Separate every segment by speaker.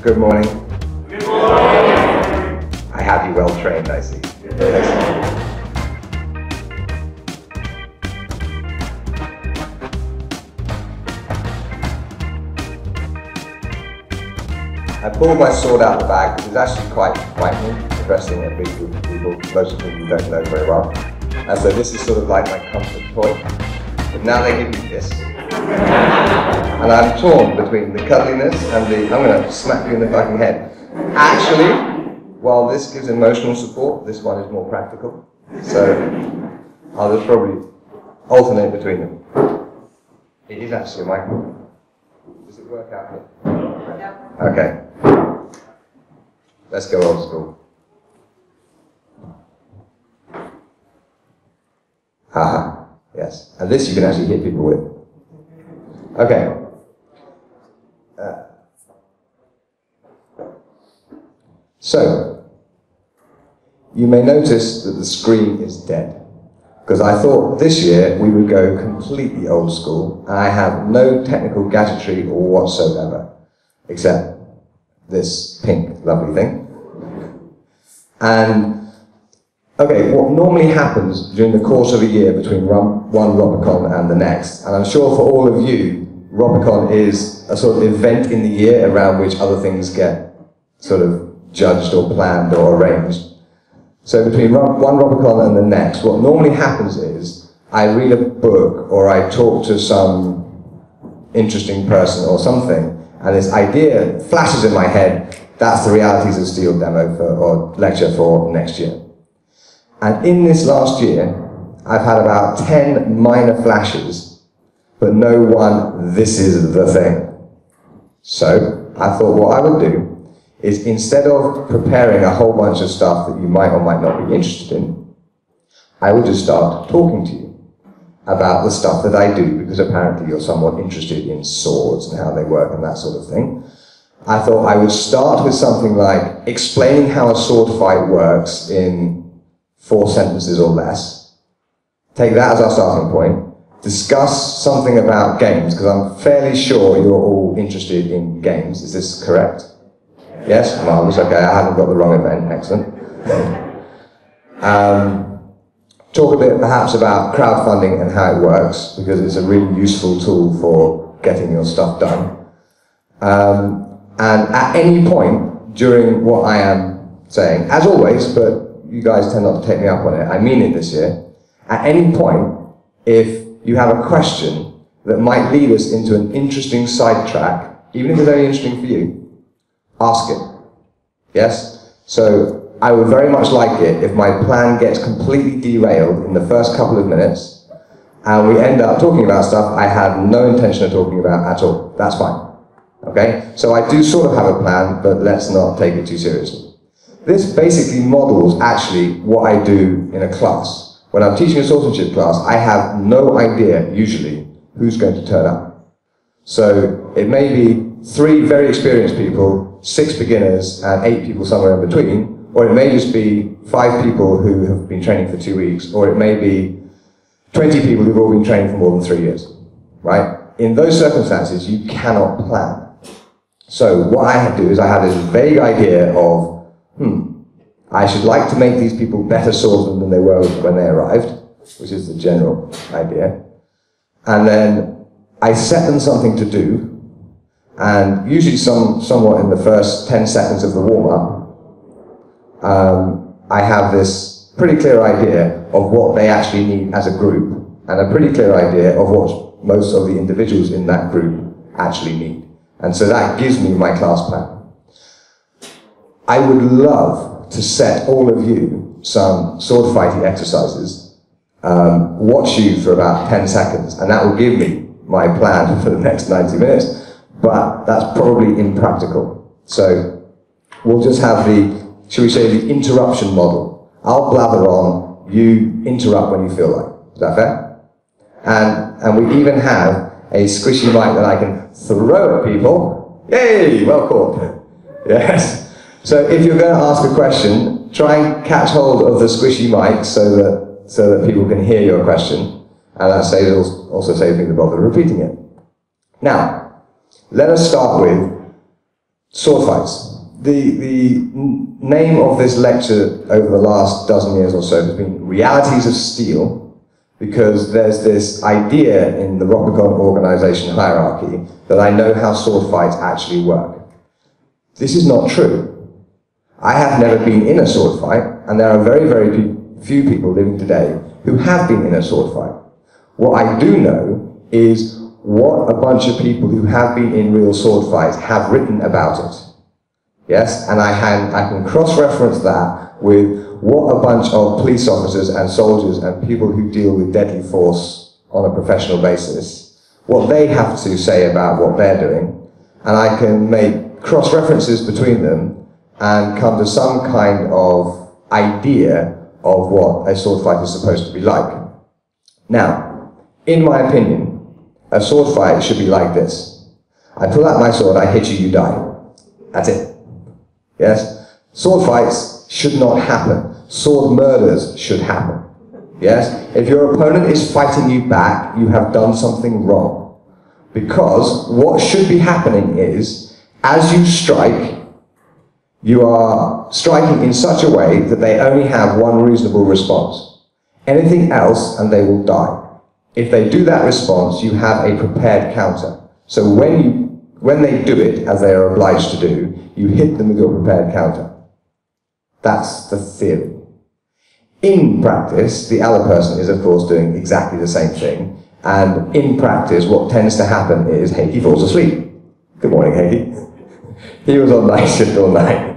Speaker 1: Good morning. Good morning. I have you well trained, I see. Excellent. I pulled my sword out of the bag, which is actually quite frightening, addressing a big group of people, most of whom you don't know very well. And so this is sort of like my comfort toy. But now they give me this. And I'm torn between the cuddliness and the, I'm going to smack you in the fucking head. Actually, while this gives emotional support, this one is more practical. So I'll just probably alternate between them. It is actually a microphone. Does it work out here? Yeah. Okay. Let's go old school. Haha, yes. And this you can actually hit people with. Okay. So, you may notice that the screen is dead. Because I thought this year we would go completely old school, and I have no technical gadgetry or whatsoever, except this pink lovely thing. And, okay, what normally happens during the course of a year between one Ropecon and the next, and I'm sure for all of you, Ropecon is a sort of event in the year around which other things get sort of judged or planned or arranged. So between one Ropecon and the next, what normally happens is I read a book or I talk to some interesting person or something, and this idea flashes in my head. That's the Realities of Steel demo or lecture for next year. And in this last year, I've had about 10 minor flashes, but no one, this is the thing. So I thought what I would do is, instead of preparing a whole bunch of stuff that you might or might not be interested in, I would just start talking to you about the stuff that I do, because apparently you're somewhat interested in swords and how they work and that sort of thing. I thought I would start with something like explaining how a sword fight works in 4 sentences or less. Take that as our starting point. Discuss something about games, because I'm fairly sure you're all interested in games. Is this correct? Yes? Marvellous, okay, I haven't got the wrong event, excellent. Talk a bit perhaps about crowdfunding and how it works, because it's a really useful tool for getting your stuff done. And at any point during what I am saying, as always, but you guys tend not to take me up on it, I mean it this year, at any point, if you have a question that might lead us into an interesting sidetrack, even if it's only interesting for you, ask it. Yes? So I would very much like it if my plan gets completely derailed in the first couple of minutes and we end up talking about stuff I had no intention of talking about at all. That's fine. Okay? So I do sort of have a plan, but let's not take it too seriously. This basically models actually what I do in a class. When I'm teaching a swordsmanship class, I have no idea, usually, who's going to turn up. So it may be 3 very experienced people, 6 beginners, and 8 people somewhere in between, or it may just be 5 people who have been training for 2 weeks, or it may be 20 people who've all been training for more than 3 years, right? In those circumstances, you cannot plan. So what I do is I have this vague idea of, I should like to make these people better swordsmen than they were when they arrived, which is the general idea. And then I set them something to do, and usually somewhat in the first 10 seconds of the warm-up, I have this pretty clear idea of what they actually need as a group, and a pretty clear idea of what most of the individuals in that group actually need. And so that gives me my class plan. I would love to set all of you some sword fighting exercises, watch you for about 10 seconds, and that will give me my plan for the next 90 minutes. But that's probably impractical. So we'll just have the, shall we say, the interruption model. I'll blather on, you interrupt when you feel like. Is that fair? And we even have a squishy mic that I can throw at people. Yay, well caught. Yes. So if you're going to ask a question, try and catch hold of the squishy mic so that people can hear your question. And that also saves me the bother of repeating it. Now, let us start with sword fights. The name of this lecture over the last dozen years or so has been Realities of Steel, because there's this idea in the Ropecon organization hierarchy that I know how sword fights actually work. This is not true. I have never been in a sword fight, and there are very, very few people living today who have been in a sword fight. What I do know is what a bunch of people who have been in real sword fights have written about it. Yes, and I can cross-reference that with what a bunch of police officers and soldiers and people who deal with deadly force on a professional basis, what they have to say about what they're doing, and I can make cross-references between them and come to some kind of idea of what a sword fight is supposed to be like. Now, in my opinion, a sword fight should be like this. I pull out my sword, I hit you, you die. That's it. Yes? Sword fights should not happen. Sword murders should happen. Yes? If your opponent is fighting you back, you have done something wrong. Because what should be happening is, as you strike, you are striking in such a way that they only have one reasonable response. Anything else and they will die. If they do that response, you have a prepared counter. So when they do it, as they are obliged to do, you hit them with your prepared counter. That's the theory. In practice, the other person is of course doing exactly the same thing, and in practice what tends to happen is Heikki falls asleep. Good morning, Heikki. He was on night shift all night.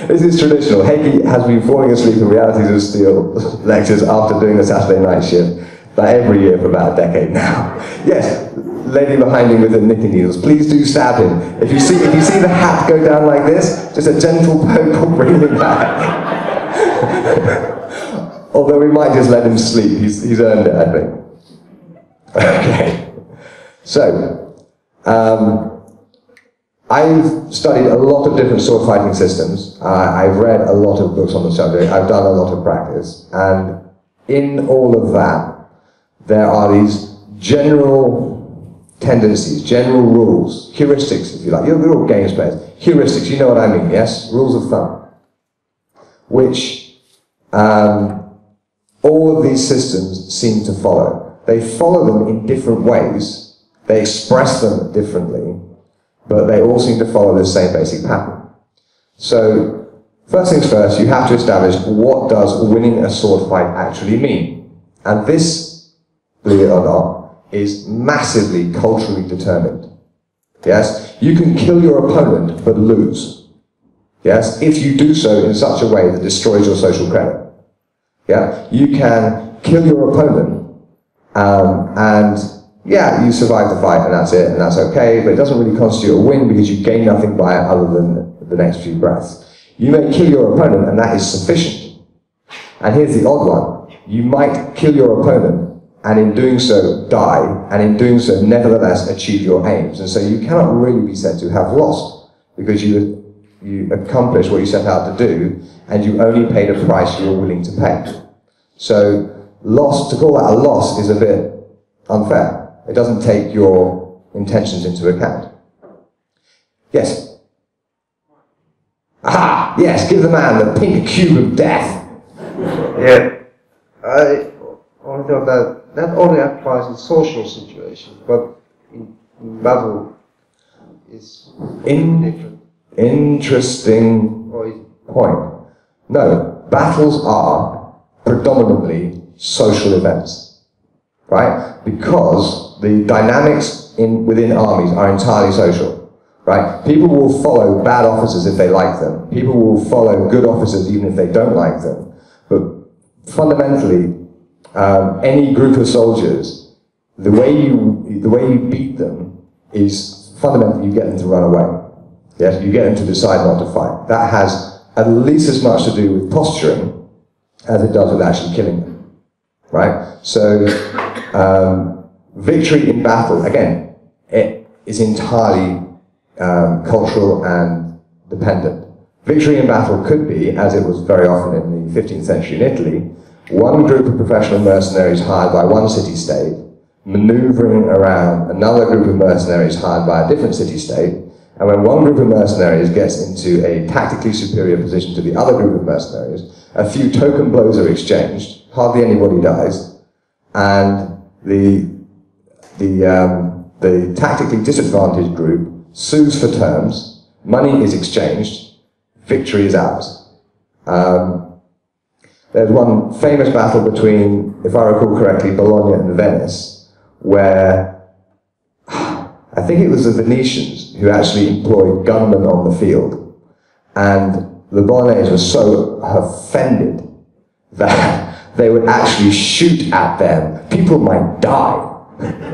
Speaker 1: This is traditional. Heikki has been falling asleep in Realities of Steel lectures after doing the Saturday night shift, but every year for about a decade now. Yes, lady behind him with the knitting needles, please do stab him. If you see the hat go down like this, just a gentle poke will bring him back. Although we might just let him sleep, he's earned it, I think. Okay, so, I've studied a lot of different sword fighting systems. I've read a lot of books on the subject. I've done a lot of practice. And in all of that, there are these general tendencies, general rules, heuristics, if you like. You're all games players. Heuristics, you know what I mean, yes? Rules of thumb. Which all of these systems seem to follow. They follow them in different ways. They express them differently. But they all seem to follow the same basic pattern. So, first things first, you have to establish what does winning a sword fight actually mean. And this, believe it or not, is massively culturally determined. Yes? You can kill your opponent, but lose. Yes? If you do so in such a way that destroys your social credit. Yeah? You can kill your opponent, and yeah, you survive the fight and that's it, and that's okay, but it doesn't really constitute a win because you gain nothing by it other than the next few breaths. You may kill your opponent and that is sufficient. And here's the odd one. You might kill your opponent and in doing so die, and in doing so nevertheless achieve your aims. And so you cannot really be said to have lost because you accomplished what you set out to do and you only paid a price you were willing to pay. So loss, to call that a loss is a bit unfair. It doesn't take your intentions into account. Yes? Aha! Yes, give the man the pink cube of death.
Speaker 2: Yeah, I only thought that only applies in social situations, but in battle is different.
Speaker 1: Interesting point. No, battles are predominantly social events, right? Because the dynamics within armies are entirely social, right? People will follow bad officers if they like them. People will follow good officers even if they don't like them. But fundamentally, any group of soldiers, the way you beat them is fundamentally you get them to run away. Yes, you get them to decide not to fight. That has at least as much to do with posturing as it does with actually killing them, right? So. Victory in battle, again, it is entirely cultural and dependent. Victory in battle could be, as it was very often in the 15th century in Italy, one group of professional mercenaries hired by one city-state, maneuvering around another group of mercenaries hired by a different city-state, And when one group of mercenaries gets into a tactically superior position to the other group of mercenaries, a few token blows are exchanged, hardly anybody dies, and the tactically disadvantaged group sues for terms, money is exchanged, victory is ours. There's one famous battle between, if I recall correctly, Bologna and Venice, where I think it was the Venetians who actually employed gunmen on the field, and the Bolognese were so offended that they would actually shoot at them. People might die,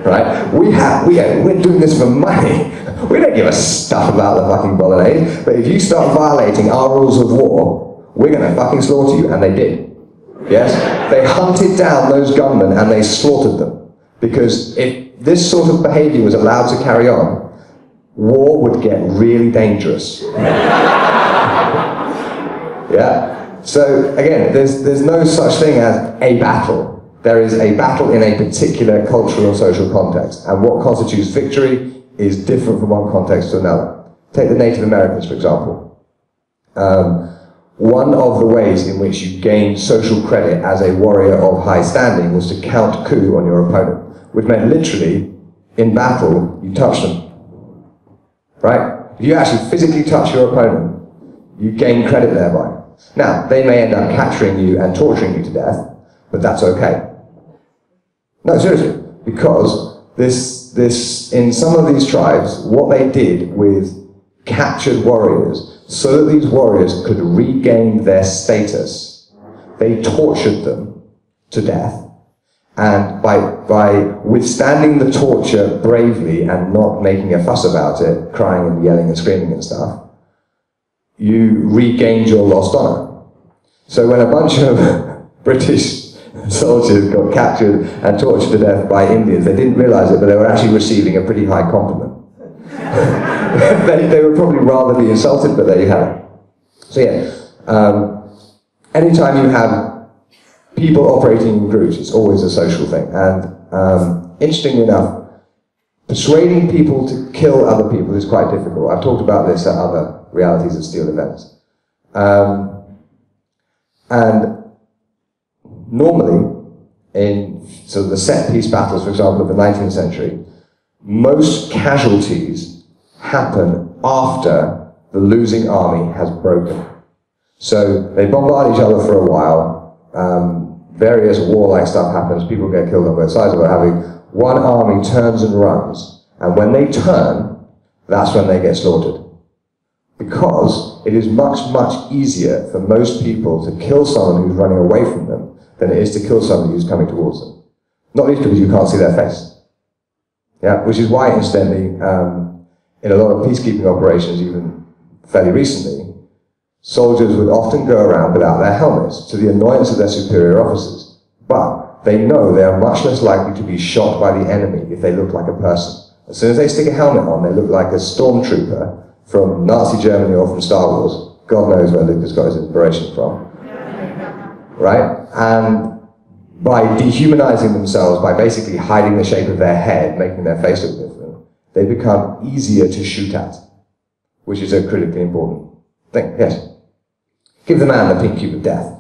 Speaker 1: right? We're doing this for money. We don't give a stuff about the fucking Bolognese, but if you start violating our rules of war, we're gonna fucking slaughter you, and they did. Yes? They hunted down those gunmen and they slaughtered them, because if this sort of behavior was allowed to carry on, war would get really dangerous. Yeah? So again, there's no such thing as a battle. There is a battle in a particular cultural and social context, and what constitutes victory is different from one context to another. Take the Native Americans, for example. One of the ways in which you gained social credit as a warrior of high standing was to count coup on your opponent, which meant literally, in battle, you touch them. Right? If you actually physically touch your opponent, you gain credit thereby. Now, they may end up capturing you and torturing you to death, but that's okay. No, seriously, because in some of these tribes, what they did with captured warriors, so that these warriors could regain their status, they tortured them to death. And by withstanding the torture bravely and not making a fuss about it, crying and yelling and screaming and stuff, you regained your lost honor. So when a bunch of British soldiers got captured and tortured to death by Indians, they didn't realize it, but they were actually receiving a pretty high compliment. they would probably rather be insulted, but there you have it. So yeah, anytime you have people operating in groups, it's always a social thing. And interestingly enough, persuading people to kill other people is quite difficult. I've talked about this at other Realities of Steel events. And normally, in sort of the set-piece battles, for example, of the 19th century, most casualties happen after the losing army has broken. So they bombard each other for a while, various warlike stuff happens, people get killed on both sides of it, having one army turns and runs, and when they turn, that's when they get slaughtered. Because it is much, much easier for most people to kill someone who's running away from them than it is to kill somebody who's coming towards them. Not least because you can't see their face. Yeah, which is why, incidentally, in a lot of peacekeeping operations, even fairly recently, soldiers would often go around without their helmets, to the annoyance of their superior officers. But they know they are much less likely to be shot by the enemy if they look like a person. As soon as they stick a helmet on, they look like a stormtrooper from Nazi Germany or from Star Wars. God knows where Lucas got his inspiration from. Right? And by dehumanizing themselves, by basically hiding the shape of their head, making their face look different, they become easier to shoot at, which is a critically important thing. Yes? Give the man the pink cube of death.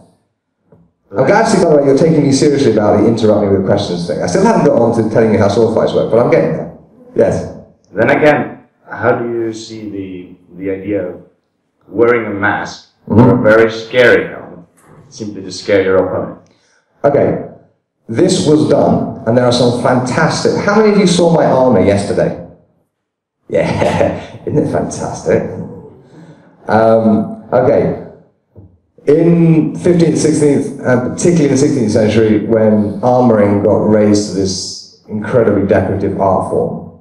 Speaker 1: I'm glad to see, by the way, you're taking me seriously about the interrupt me with questions thing. I still haven't got on to telling you how sword fights work, but I'm getting there. Yes?
Speaker 3: Then again, how do you see the idea of wearing a mask or a very scary helmet, simply to scare your opponent?
Speaker 1: Okay, this was done, and there are some fantastic... How many of you saw my armour yesterday? Yeah, isn't it fantastic? Okay, in 15th, 16th, particularly in the 16th century, when armouring got raised to this incredibly decorative art form,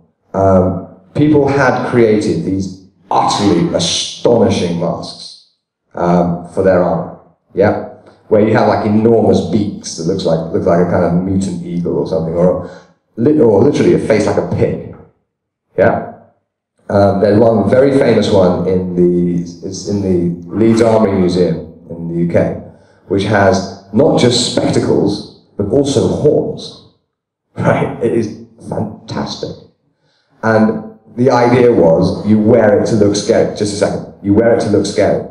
Speaker 1: people had created these utterly astonishing masks for their armour. Yeah, where you have like enormous beaks that looks like a kind of mutant eagle or something, or literally a face like a pig. Yeah. There's one very famous one in the Leeds Army Museum in the UK, which has not just spectacles but also horns. Right? It is fantastic. And the idea was you wear it to look scary. Just a second. You wear it to look scary.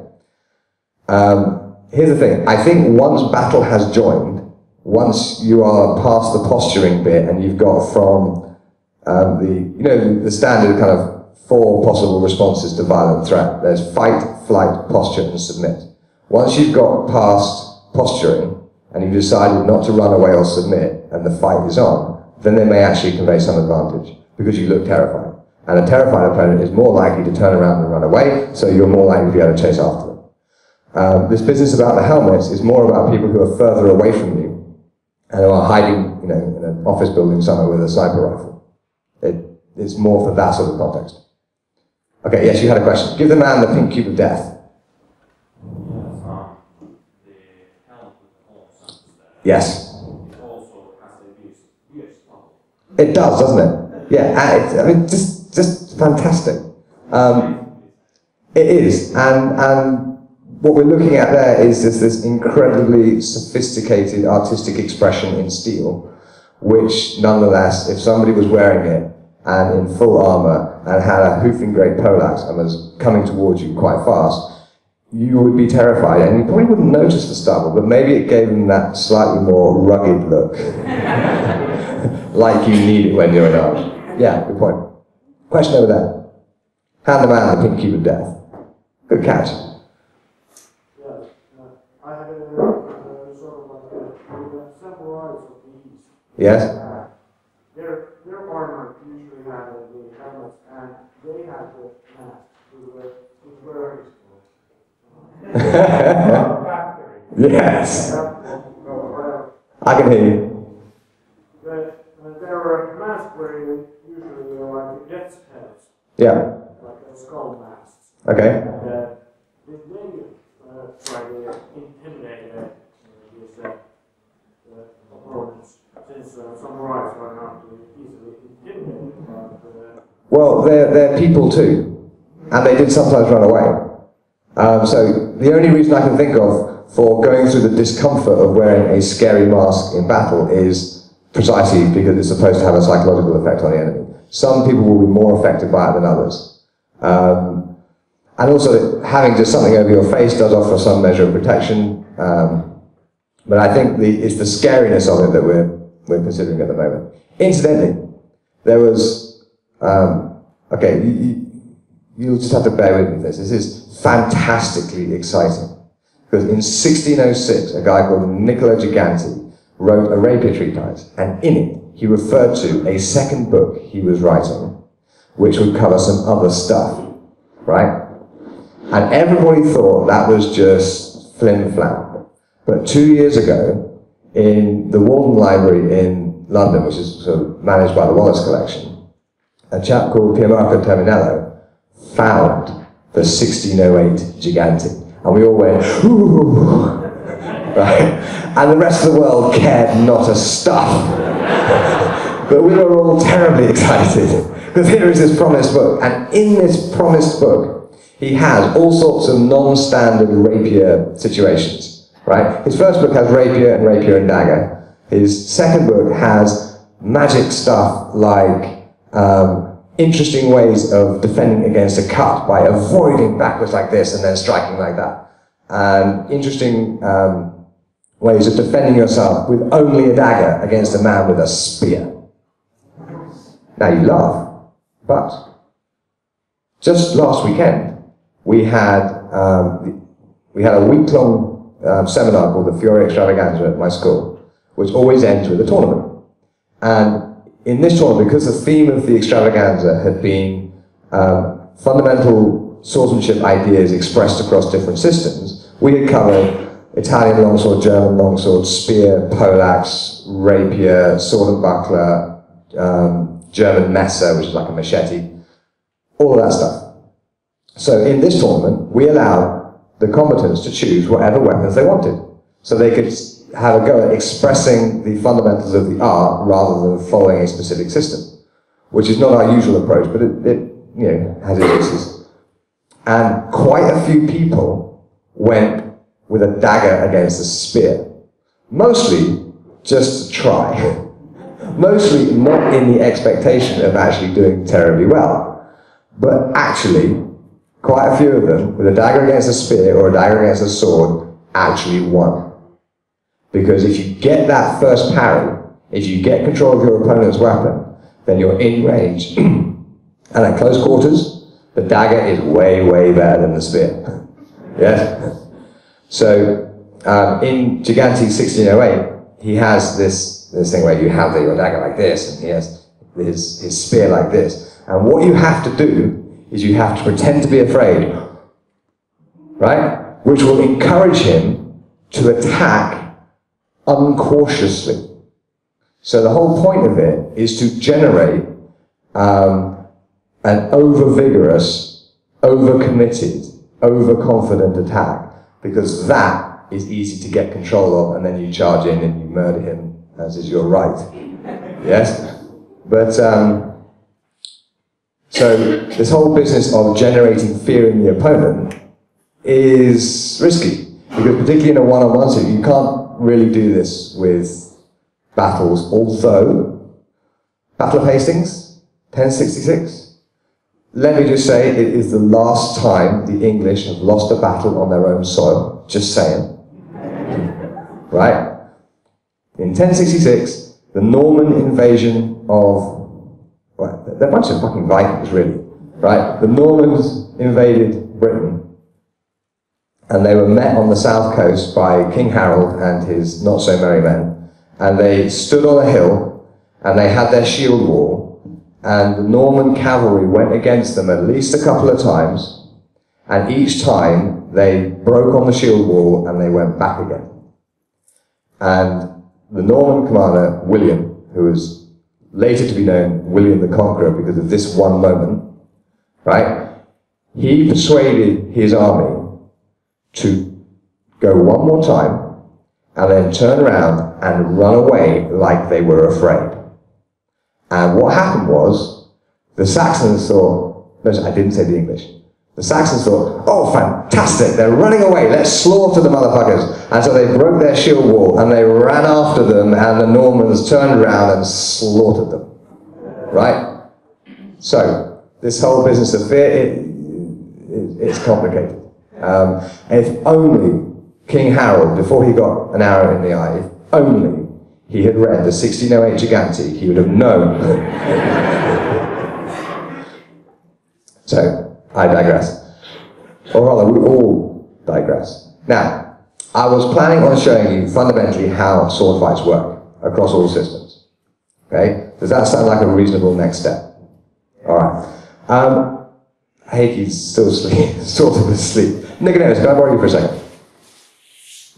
Speaker 1: Here's the thing. I think once battle has joined, once you are past the posturing bit and you've got from the standard kind of 4 possible responses to violent threat. There's fight, flight, posture, and submit. Once you've got past posturing and you've decided not to run away or submit and the fight is on, then they may actually convey some advantage because you look terrified. And a terrified opponent is more likely to turn around and run away, so you're more likely to be able to chase after them. This business about the helmets is more about people who are further away from you and who are hiding, in an office building somewhere with a sniper rifle. It's more for that sort of context. Okay, yes, you had a question. Give the man the pink cube of death. Yes. It does, doesn't it? Yeah, just fantastic. It is, and what we're looking at there is this incredibly sophisticated artistic expression in steel, which nonetheless, if somebody was wearing it and in full armor and had a hoofing great poleaxe and was coming towards you quite fast, you would be terrified and you probably wouldn't notice the stubble, but maybe it gave them that slightly more rugged look. Like you need it when you're in arms. Yeah, good point. Question over there. Hand the man the pink cube of death. Good catch.
Speaker 4: I had a sort of like several rides of these.
Speaker 1: Yes?
Speaker 4: Their armor usually had the helmets, and they had the mask with wearing.
Speaker 1: Yes. I can hear you.
Speaker 4: Their mask wearing usually like death's heads.
Speaker 1: Yeah.
Speaker 4: Like a skull masks.
Speaker 1: Okay.
Speaker 4: Did they try to intimidate these opponents, since some rights are not easily intimidated?
Speaker 1: Well, they're people too, and they did sometimes run away. So the only reason I can think of for going through the discomfort of wearing a scary mask in battle is precisely because it's supposed to have a psychological effect on the enemy. Some people will be more affected by it than others. And also, having just something over your face does offer some measure of protection. But I think it's the scariness of it that we're considering at the moment. Incidentally, there was, you'll just have to bear with me with this. This is fantastically exciting. Because in 1606, a guy called Niccolò Giganti wrote a rapier treatise, and in it, he referred to a second book he was writing, which would cover some other stuff, right? And everybody thought that was just flim-flam. But 2 years ago, in the Walden Library in London, which is sort of managed by the Wallace Collection, a chap called Piermarco Terminello found the 1608 Giganti. And we all went, ooh, right? And the rest of the world cared not a stuff. But we were all terribly excited, because here is this promised book, and in this promised book, he has all sorts of non-standard rapier situations, right? His first book has rapier and dagger. His second book has magic stuff like interesting ways of defending against a cut by avoiding backwards like this and then striking like that. And interesting ways of defending yourself with only a dagger against a man with a spear. Now you laugh, but just last weekend we had a week-long seminar called the Fiore Extravaganza at my school, which always ends with a tournament. And in this tournament, because the theme of the extravaganza had been fundamental swordsmanship ideas expressed across different systems, we had covered Italian longsword, German longsword, spear, poleaxe, rapier, sword and buckler, German messer, which is like a machete, all of that stuff. So in this tournament, we allowed the combatants to choose whatever weapons they wanted. So they could have a go at expressing the fundamentals of the art rather than following a specific system, which is not our usual approach, but it has its uses. And quite a few people went with a dagger against a spear, mostly just to try, mostly not in the expectation of actually doing terribly well. But actually, quite a few of them, with a dagger against a spear or a dagger against a sword, actually won. Because if you get that first parry, if you get control of your opponent's weapon, then you're in range. And at close quarters, the dagger is way, way better than the spear. Yes? So, in Gigante 1608, he has this thing where you have your dagger like this, and he has his spear like this. And what you have to do is you have to pretend to be afraid, right? Which will encourage him to attack uncautiously. So the whole point of it is to generate an over-vigorous, over-committed, overconfident attack, because that is easy to get control of, and then you charge in and you murder him, as is your right. Yes? But, so this whole business of generating fear in the opponent is risky, because particularly in a one-on-one suit, you can't really do this with battles, although Battle of Hastings, 1066, let me just say, it is the last time the English have lost a battle on their own soil. Just saying. Right? In 1066, the Norman invasion of... Well, they're a bunch of fucking Vikings, really. Right? The Normans invaded Britain, and they were met on the south coast by King Harold and his not-so-merry men, and they stood on a hill, and they had their shield wall, and the Norman cavalry went against them at least a couple of times, and each time they broke on the shield wall and they went back again. And the Norman commander, William, who was later to be known William the Conqueror because of this one moment, right? He persuaded his army to go one more time and then turn around and run away like they were afraid. And what happened was, the Saxons thought, no, I didn't say the English, the Saxons thought, oh fantastic, they're running away, let's slaughter the motherfuckers. And so they broke their shield wall and they ran after them, and the Normans turned around and slaughtered them. Right? So, this whole business of fear, it's complicated. If only King Harold, before he got an arrow in the eye, if only he had read the 1608 Gigante, he would have known. So, I digress. Or rather, we all digress. Now, I was planning on showing you fundamentally how sword fights work across all systems. Okay? Does that sound like a reasonable next step? Alright. Heiki's still asleep, sort of asleep. Nicodemus, can I borrow you for a second?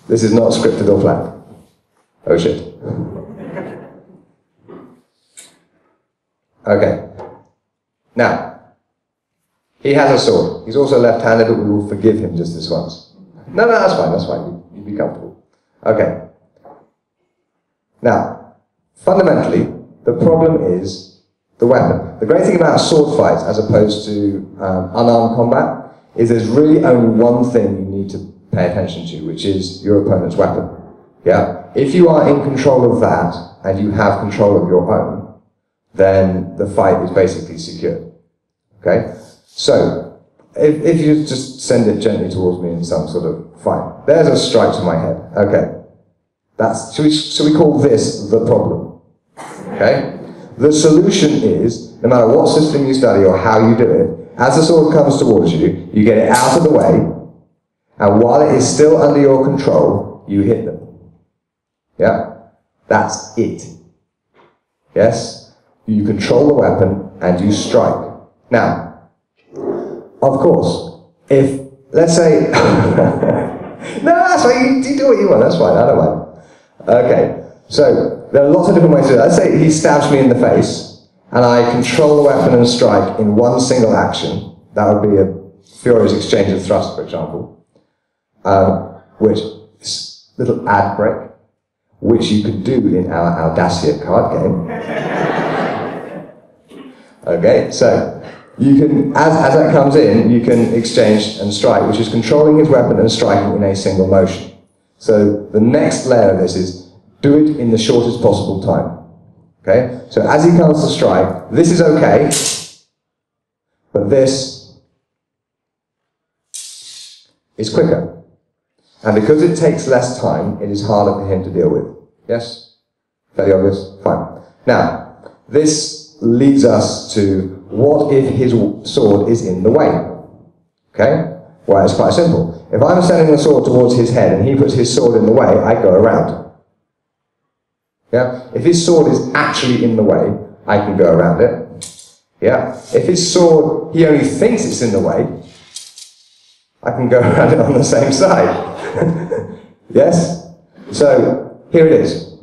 Speaker 1: This is not scripted or planned. Oh shit. Okay. Now, he has a sword. He's also left-handed, but we will forgive him just this once. No, that's fine. You be comfortable. Okay. Now, fundamentally, the problem is the weapon. The great thing about sword fights, as opposed to unarmed combat, is there's really only one thing you need to pay attention to, which is your opponent's weapon. Yeah? If you are in control of that, and you have control of your own, then the fight is basically secured. Okay? So, if you just send it gently towards me in some sort of fight, there's a strike to my head. Okay. Should we call this the problem? Okay? The solution is, no matter what system you study or how you do it, as the sword comes towards you, you get it out of the way, and while it is still under your control, you hit them. Yeah? That's it. Yes? You control the weapon and you strike. Now, of course, if, let's say, no, that's fine, you do what you want, that's fine, I don't mind. Okay, so there are lots of different ways to do it. Let's say he stabs me in the face, and I control the weapon and strike in one single action. That would be a furious exchange of thrust, for example. Which is a little ad break, which you could do in our Audatia card game. Okay, so you can, as that comes in, you can exchange and strike, which is controlling his weapon and striking in a single motion. So the next layer of this is do it in the shortest possible time. Okay? So as he comes to strike, this is okay, But this is quicker. And because it takes less time, it is harder for him to deal with. Yes? Fairly obvious? Fine. Now, this leads us to, what if his sword is in the way? Okay? Well, it's quite simple. If I'm sending the sword towards his head and he puts his sword in the way, I go around. Yeah? If his sword is actually in the way, I can go around it. Yeah? If his sword, he only thinks it's in the way, I can go around it on the same side. Yes? So, here it is.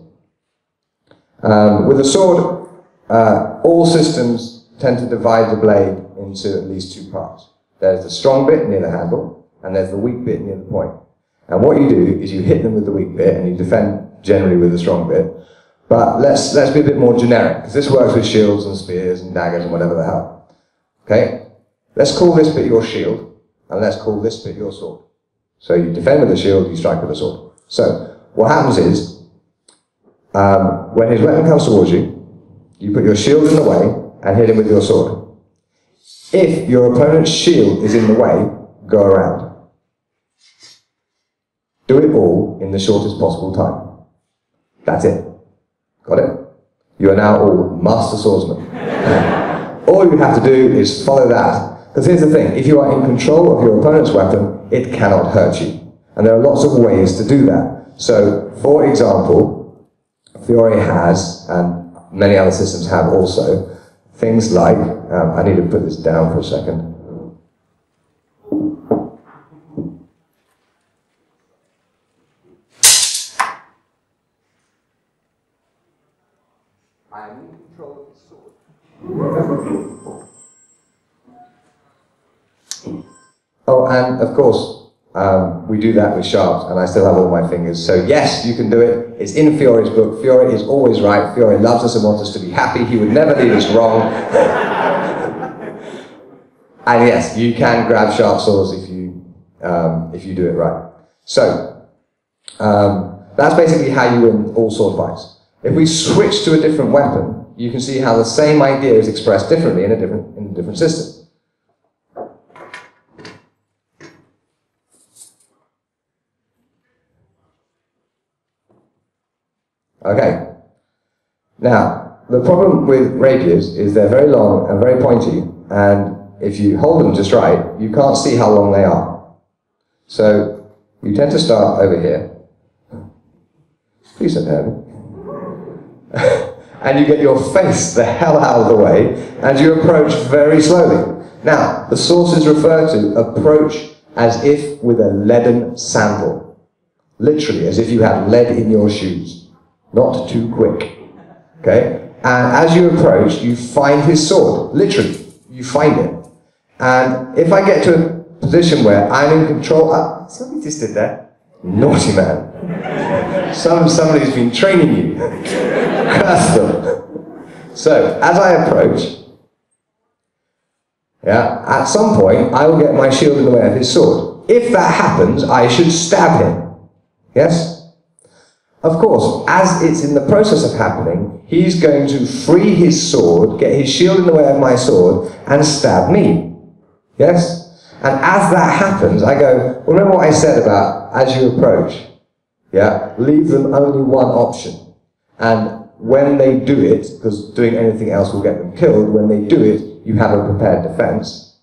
Speaker 1: With a sword, all systems tend to divide the blade into at least two parts. There's the strong bit near the handle, and there's the weak bit near the point. And what you do is you hit them with the weak bit, and you defend generally with the strong bit. But let's be a bit more generic, because this works with shields and spears and daggers and whatever the hell. Okay? Let's call this bit your shield, and let's call this bit your sword. So you defend with a shield, you strike with a sword. So, what happens is, when his weapon comes towards you, you put your shield in the way and hit him with your sword. If your opponent's shield is in the way, go around. Do it all in the shortest possible time. That's it. Got it? You are now all master swordsmen. All you have to do is follow that. Because here's the thing, if you are in control of your opponent's weapon, it cannot hurt you. And there are lots of ways to do that. So, for example, Fiore has, and many other systems have also, things like, I need to put this down for a second. I am in control of the sword. Oh, and of course, we do that with sharps, and I still have all my fingers. So yes, you can do it. It's in Fiore's book. Fiore is always right. Fiore loves us and wants us to be happy. He would never leave us wrong. And yes, you can grab sharp swords if you do it right. So that's basically how you win all sword fights. If we switch to a different weapon, you can see how the same idea is expressed differently in a different system. Okay. Now, the problem with rapiers is they're very long and very pointy, and if you hold them just right, you can't see how long they are. So, you tend to start over here. Please don't hurt me. And you get your face the hell out of the way, and you approach very slowly. Now, the sources refer to approach as if with a leaden sandal. Literally, as if you had lead in your shoes. Not too quick. Okay? And as you approach, you find his sword. Literally, you find it. And if I get to a position where I'm in control... somebody just did that. Naughty man. Somebody's been training you. Curse them. So, as I approach, at some point, I will get my shield in the way of his sword. If that happens, I should stab him. Yes? Of course, as it's in the process of happening, he's going to free his sword, get his shield in the way of my sword, and stab me. Yes? And as that happens, I go, remember what I said about as you approach? Yeah? Leave them only one option. And when they do it, because doing anything else will get them killed, when they do it, you have a prepared defense.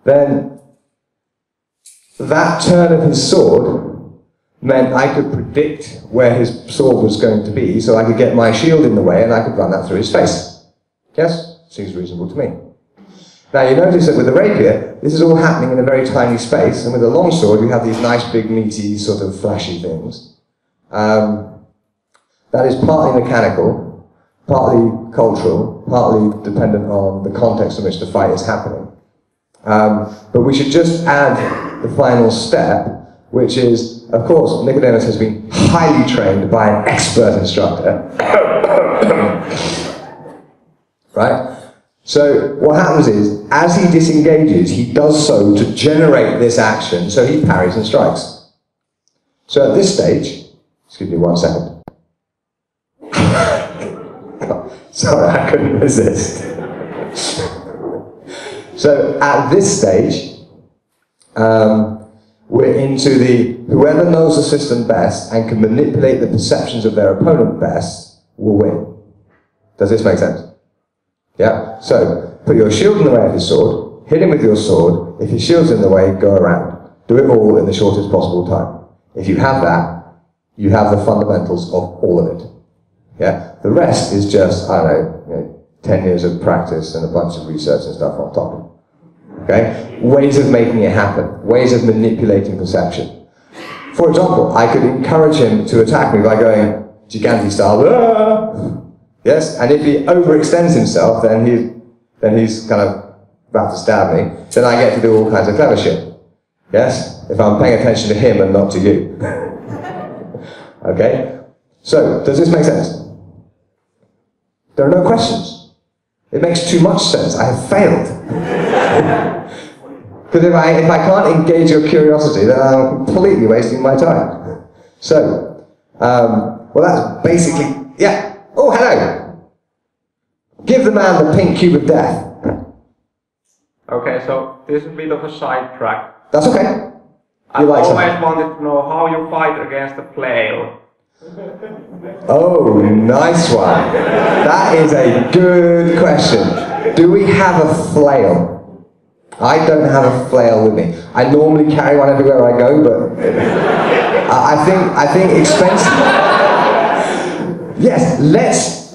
Speaker 1: Then, that turn of his sword meant I could predict where his sword was going to be, so I could get my shield in the way and I could run that through his face. Yes? Seems reasonable to me. Now you notice that with the rapier, this is all happening in a very tiny space, and with a long sword you have these nice big meaty sort of flashy things. That is partly mechanical, partly cultural, partly dependent on the context in which the fight is happening. But we should just add the final step, which is, of course, Nicodemus has been highly trained by an expert instructor. Right? So, what happens is, as he disengages, he does so to generate this action, so he parries and strikes. So at this stage, excuse me 1 second. Sorry, I couldn't resist. So at this stage, we're into the whoever knows the system best and can manipulate the perceptions of their opponent best will win. Does this make sense? Yeah? So, put your shield in the way of his sword, hit him with your sword, if his shield's in the way, go around. Do it all in the shortest possible time. If you have that, you have the fundamentals of all of it. Yeah? The rest is just, I don't know, 10 years of practice and a bunch of research and stuff on top. Okay? Ways of making it happen. Ways of manipulating perception. For example, I could encourage him to attack me by going Giganti style, "Aah!" Yes? And if he overextends himself, then he's kind of about to stab me. Then I get to do all kinds of clever shit. Yes? If I'm paying attention to him and not to you. Okay? So, does this make sense? There are no questions. It makes too much sense. I have failed. Because if I can't engage your curiosity, then I'm completely wasting my time. So, well, that's basically, yeah. Oh, hello. Give the man the pink cube of death.
Speaker 5: Okay, so this is a bit of a sidetrack.
Speaker 1: That's okay.
Speaker 5: I've always wanted to know how you fight against a flail.
Speaker 1: Oh, nice one. That is a good question. Do we have a flail? I don't have a flail with me. I normally carry one everywhere I go, but I think expensive. Yes,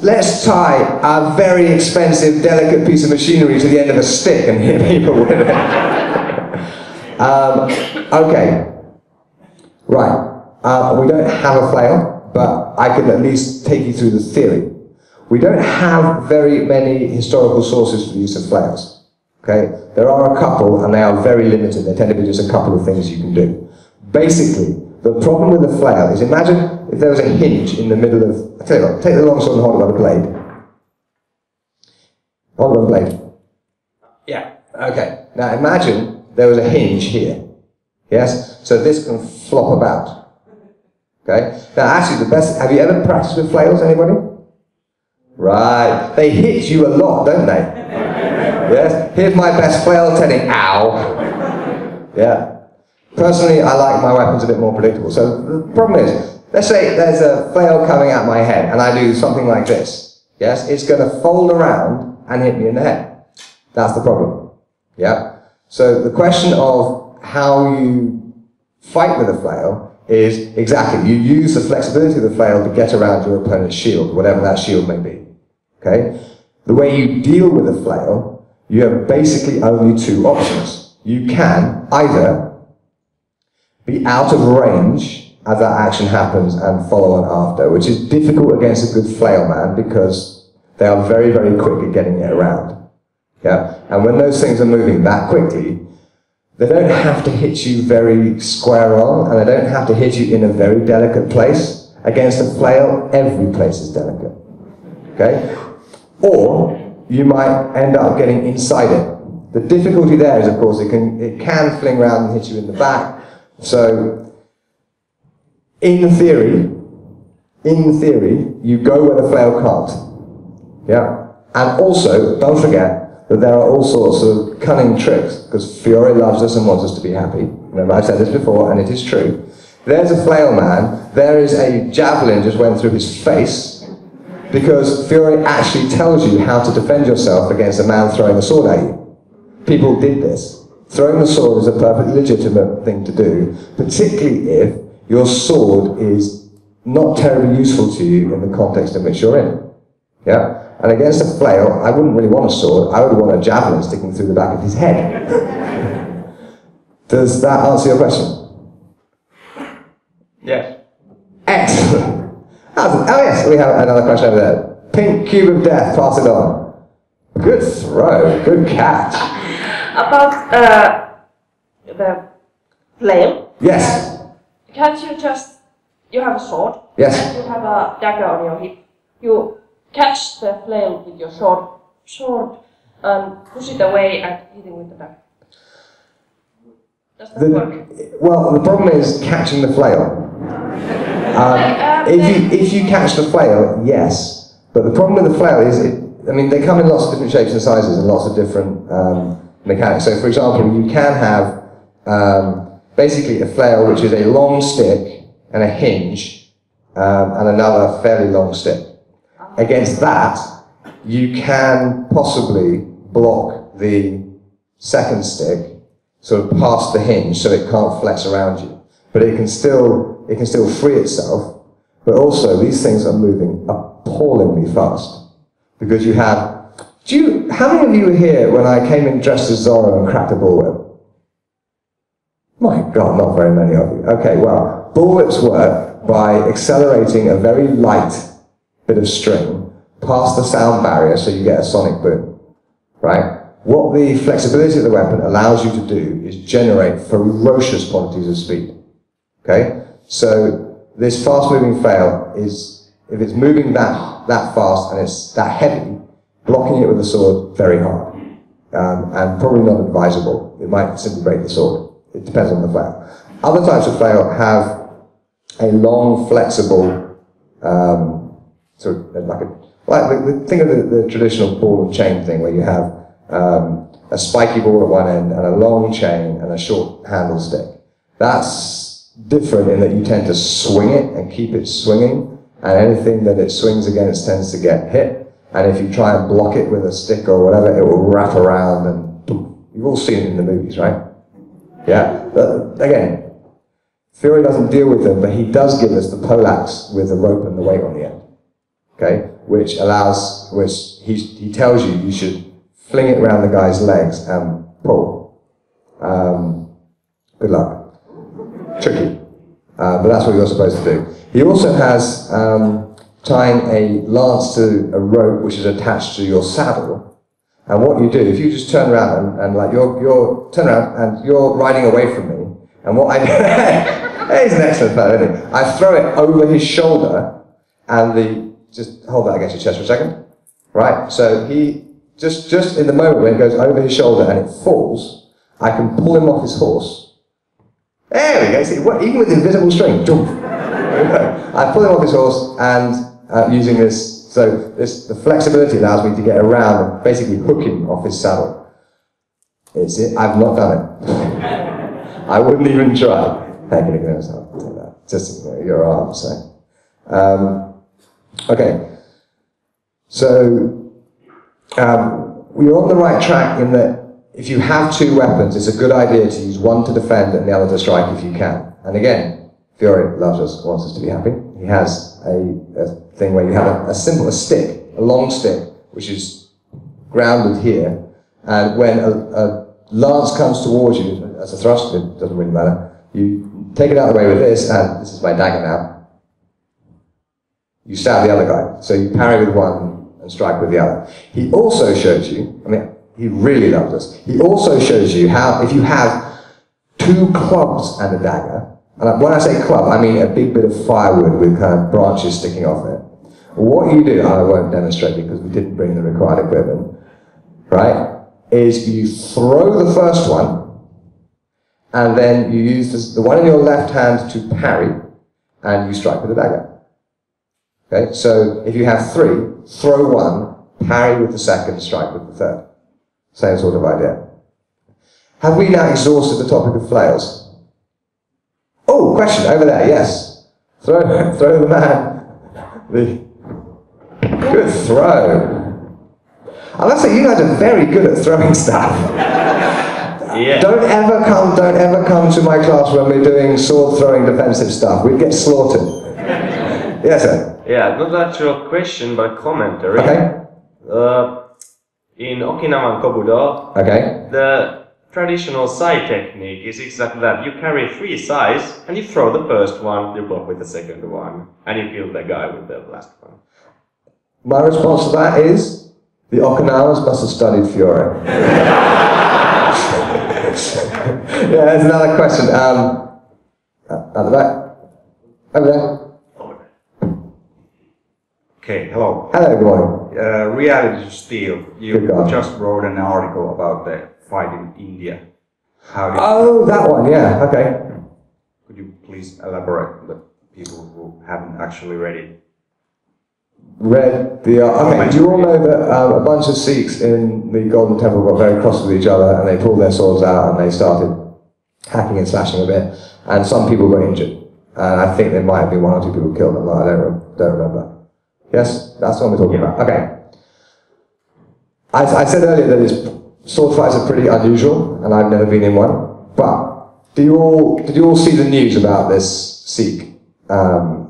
Speaker 1: let's tie a very expensive, delicate piece of machinery to the end of a stick and hit people with it. Okay, right. We don't have a flail, but I can at least take you through the theory. We don't have very many historical sources for the use of flails. Okay, there are a couple, and they are very limited. They tend to be just a couple of things you can do. Basically, the problem with the flail is, imagine if there was a hinge in the middle of. I tell you what, take the long sword and hold it by the blade. Hold it by the blade. Yeah. Okay. Now imagine there was a hinge here. Yes. So this can flop about. Okay. Now, actually, the best. Have you ever practiced with flails? Anybody? Right. They hit you a lot, don't they? Yes? Here's my best flail telling, ow. Yeah. Personally, I like my weapons a bit more predictable. So the problem is, let's say there's a flail coming at my head and I do something like this. Yes? It's going to fold around and hit me in the head. That's the problem. Yeah? So the question of how you fight with a flail is exactly, you use the flexibility of the flail to get around your opponent's shield, whatever that shield may be. Okay? The way you deal with a flail, you have basically only two options. You can either be out of range as that action happens and follow on after, which is difficult against a good flail man because they are very, very quick at getting it around. Yeah? And when those things are moving that quickly, they don't have to hit you very square on, and they don't have to hit you in a very delicate place. Against a flail, every place is delicate. Okay? Or you might end up getting inside it. The difficulty there is, of course, it can fling around and hit you in the back. So, in theory, you go where the flail can't. Yeah? And also, don't forget that there are all sorts of cunning tricks, because Fiore loves us and wants us to be happy. Remember, I've said this before, and it is true. There's a flail man, there is a javelin just went through his face, because Fiore actually tells you how to defend yourself against a man throwing a sword at you. People did this. Throwing the sword is a perfectly legitimate thing to do, particularly if your sword is not terribly useful to you in the context in which you're in. Yeah? And against a flail, I wouldn't really want a sword, I would want a javelin sticking through the back of his head. Does that answer your question?
Speaker 5: Yes.
Speaker 1: Excellent. Oh yes, we have another question over there. Pink cube of death, pass it on. Good throw, good catch.
Speaker 6: About the flail.
Speaker 1: Yes.
Speaker 6: Can't you have a sword?
Speaker 1: Yes.
Speaker 6: And you have a dagger on your hip. You catch the flail with your sword and push it away and hit him with the dagger. Does that work?
Speaker 1: Well, the problem is catching the flail. If you catch the flail, yes. But the problem with the flail is, they come in lots of different shapes and sizes and lots of different mechanics. So, for example, you can have basically a flail which is a long stick and a hinge and another fairly long stick. Against that, you can possibly block the second stick sort of past the hinge so it can't flex around you. But it can still free itself. But also, these things are moving appallingly fast. Because you have... how many of you were here when I came in dressed as Zorro and cracked a bullwhip? My God, not very many of you. Okay, well, bullwhips work by accelerating a very light bit of string past the sound barrier so you get a sonic boom, right? What the flexibility of the weapon allows you to do is generate ferocious quantities of speed, okay? So this fast-moving flail is, if it's moving that fast and it's that heavy, blocking it with a sword, very hard, and probably not advisable. It might simply break the sword. It depends on the flail. Other types of flail have a long, flexible, sort of like think of the traditional ball and chain thing, where you have a spiky ball at one end and a long chain and a short handle stick. That's different in that you tend to swing it and keep it swinging, and anything that it swings against tends to get hit. And if you try and block it with a stick or whatever, it will wrap around and boom. You've all seen it in the movies, right? Yeah? But again, Fury doesn't deal with them, but he does give us the poleaxe with the rope and the weight on the end. Okay? Which he tells you you should fling it around the guy's legs and pull. Good luck. Tricky. But that's what you're supposed to do. He also has tying a lance to a rope which is attached to your saddle. And what you do, if you just turn around and like you're turn around and you're riding away from me, and what I do, he's an excellent fellow, isn't he? I throw it over his shoulder, and just hold that against your chest for a second, right? So he just in the moment when it goes over his shoulder and it falls, I can pull him off his horse. There we go. See, even with invisible string, I pull him off his horse and using this, the flexibility allows me to get around and basically hook him off his saddle. I've not done it. I wouldn't even try. Heck, you're going to do that. Just your arm, so. Okay. So, we're on the right track in that if you have two weapons, it's a good idea to use one to defend and the other to strike if you can. And again, Fury loves us, wants us to be happy. He has a thing where you have a stick, a long stick, which is grounded here, and when a lance comes towards you as a thrust, it doesn't really matter, you take it out of the way with this, and this is my dagger now. You stab the other guy, so you parry with one and strike with the other. He also shows you, he really loves us, he also shows you how, if you have two clubs and a dagger, and when I say club, I mean a big bit of firewood with kind of branches sticking off it. What you do, I won't demonstrate because we didn't bring the required equipment, right, is you throw the first one, and then you use the one in your left hand to parry, and you strike with the dagger. Okay, so if you have three, throw one, parry with the second, strike with the third. Same sort of idea. Have we now exhausted the topic of flails? Oh, question over there, yes. Throw the man. Good throw. I must say, you guys are very good at throwing stuff.
Speaker 3: Yeah.
Speaker 1: Don't ever come to my class when we're doing sword throwing defensive stuff. We'd get slaughtered. Yes, sir.
Speaker 3: Yeah, not actual question, but commentary.
Speaker 1: Okay.
Speaker 3: In Okinawan Kobudo,
Speaker 1: Okay.
Speaker 3: the traditional sai technique is exactly that. You carry three sais, and you throw the first one, you block with the second one, and you kill the guy with the last one.
Speaker 1: My response to that is, the Okinawans must have studied Fury. Yeah, there's another question. At the back. Over there.
Speaker 7: Okay, hello.
Speaker 1: Hello, good morning.
Speaker 7: Reality Steel, you
Speaker 1: Good God.
Speaker 7: just wrote an article about the fight in India. How did
Speaker 1: Oh, that one, yeah, okay.
Speaker 7: Could you please elaborate on the people who haven't actually read it?
Speaker 1: read the... okay, do you all know that a bunch of Sikhs in the Golden Temple got very cross with each other and they pulled their swords out and they started hacking and slashing a bit, and some people were injured. And I think there might have been 1 or 2 people killed, I don't remember. Yes? That's what we're talking about. Okay. I said earlier that sword fights are pretty unusual, and I've never been in one, but did you all see the news about this Sikh,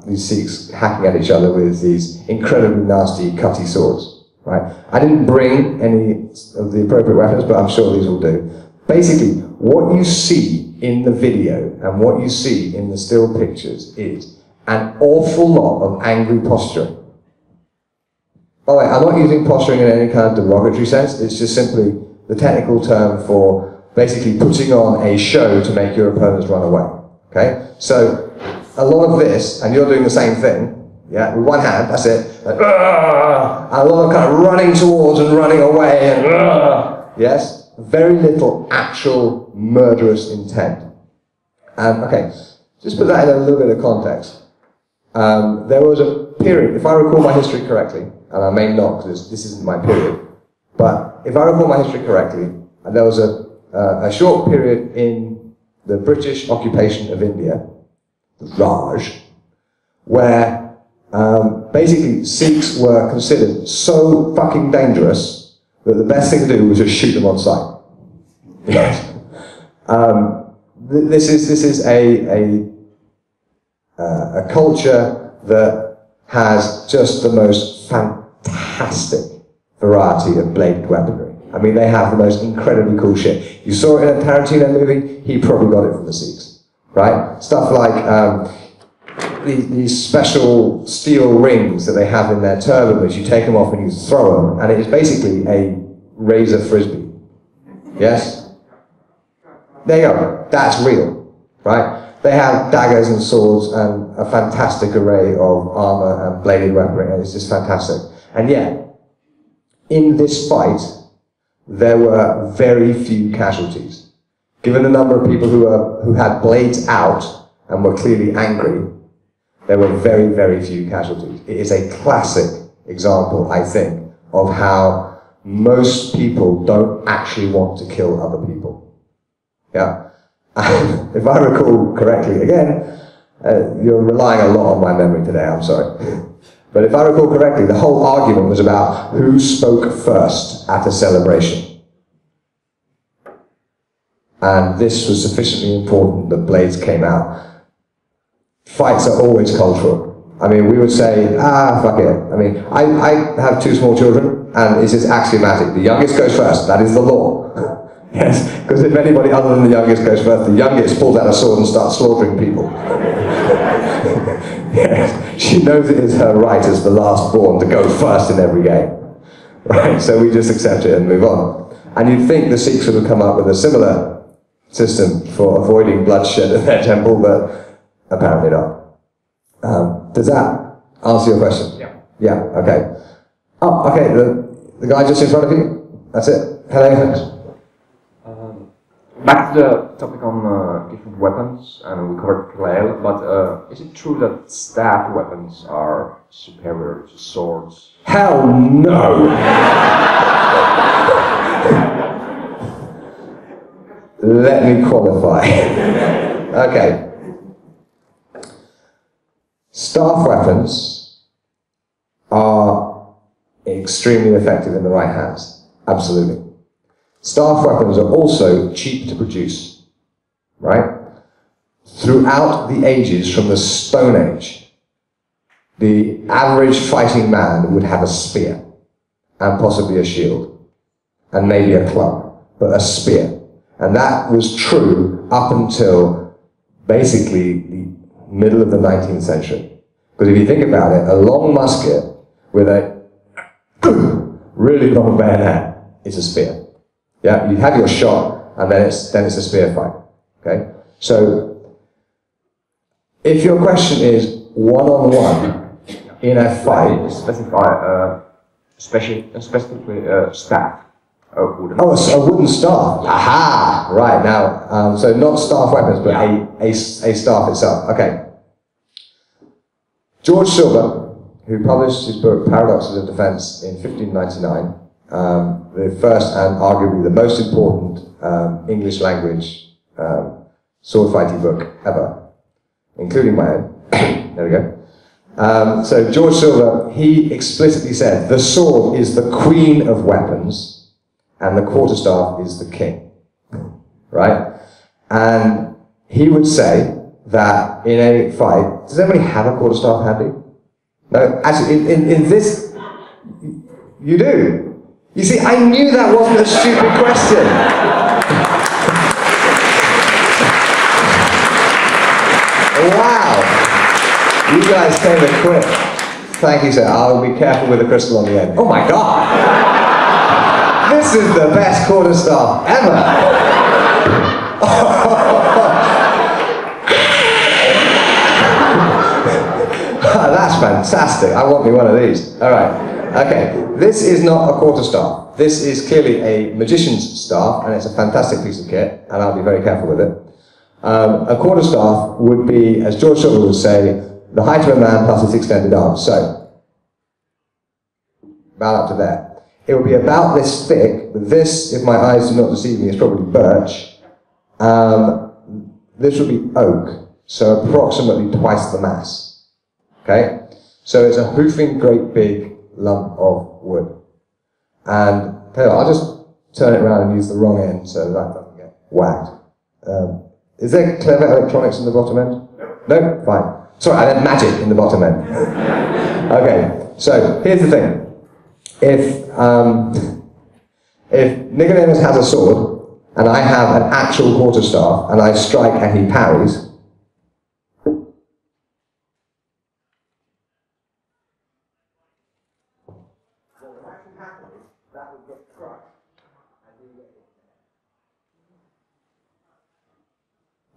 Speaker 1: these Sikhs hacking at each other with these incredibly nasty, cutty swords, right? I didn't bring any of the appropriate weapons, but I'm sure these will do. Basically, what you see in the video and what you see in the still pictures is an awful lot of angry posturing. By the way, I'm not using posturing in any kind of derogatory sense, it's just simply the technical term for basically putting on a show to make your opponents run away, okay? So, a lot of this, and you're doing the same thing, yeah, with one hand, that's it, and a lot of kind of running towards and running away, and yes? Very little actual murderous intent. Okay, just put that in a little bit of context. There was a period, if I recall my history correctly, and I may not because this isn't my period, but if I recall my history correctly, there was a short period in the British occupation of India, the Raj, where basically Sikhs were considered so fucking dangerous that the best thing to do was just shoot them on sight. Yes. This is a culture that has just the most fantastic variety of bladed weaponry. I mean, they have the most incredibly cool shit. You saw it in a Tarantino movie, he probably got it from the Sikhs, right? Stuff like these special steel rings that they have in their turban, which you take them off and you throw them, and it is basically a razor frisbee. Yes? There you go. That's real, right? They have daggers and swords and a fantastic array of armor and bladed weaponry, and it's just fantastic. And yet, in this fight, there were very few casualties. Given the number of people who had blades out and were clearly angry, there were very, very few casualties. It is a classic example, I think, of how most people don't actually want to kill other people. Yeah? And if I recall correctly, again, you're relying a lot on my memory today, I'm sorry. But if I recall correctly, the whole argument was about who spoke first at a celebration. And this was sufficiently important that blades came out. Fights are always cultural. I mean, we would say, fuck it. I mean, I have 2 small children, and it's just axiomatic. The youngest goes first. That is the law. Yes, because if anybody other than the youngest goes first, the youngest pulls out a sword and starts slaughtering people. Yes, she knows it is her right as the last born to go first in every game. Right, so we just accept it and move on. And you'd think the Sikhs would have come up with a similar system for avoiding bloodshed in their temple, but apparently not. Does that answer your question?
Speaker 5: Yeah.
Speaker 1: Yeah, okay. Oh, okay, the guy just in front of you? That's it? Hello, thanks.
Speaker 5: Back to the topic on different weapons, and we covered flail, but is it true that staff weapons are superior to swords?
Speaker 1: Hell no! Let me qualify. Okay. Staff weapons are extremely effective in the right hands. Absolutely. Staff weapons are also cheap to produce, right? Throughout the ages, from the Stone Age, the average fighting man would have a spear, and possibly a shield, and maybe a club, but a spear. And that was true up until basically the middle of the 19th century. Because if you think about it, a long musket with a really long bayonet is a spear. Yeah, you have your shot, and then it's a spear fight. Okay, so if your question is one-on-one in a fight,
Speaker 5: specify specifically staff. Wooden.
Speaker 1: Oh, a wooden staff. Aha! Right now, so not staff weapons, but a staff itself. Okay. George Silver who published his book Paradoxes of Defense in 1599, the first and arguably the most important English language sword fighting book ever, including my own. There we go. So George Silver, he explicitly said, the sword is the queen of weapons and the quarterstaff is the king, right? And he would say that in a fight, does anybody have a quarterstaff handy? No, actually, in this, you do. You see, I knew that wasn't a stupid question. Wow. You guys came to quick. Thank you, sir. I'll be careful with the crystal on the end. Oh my God! This is the best quarterstaff ever! That's fantastic. I want me one of these. All right. Okay. This is not a quarterstaff. This is clearly a magician's staff, and it's a fantastic piece of kit, and I'll be very careful with it. A quarterstaff would be, as George Silver would say, the height of a man plus its extended arm. So, about up to there. It would be about this thick, but this, if my eyes do not deceive me, is probably birch. This would be oak, so approximately twice the mass. Okay? So it's a hoofing great big lump of wood. And tell you what, I'll just turn it around and use the wrong end so that doesn't get whacked. Is there clever electronics in the bottom end? No? Fine. Sorry, I meant magic in the bottom end. Okay, so here's the thing. If Nicodemus has a sword, and I have an actual quarterstaff, and I strike and he parries,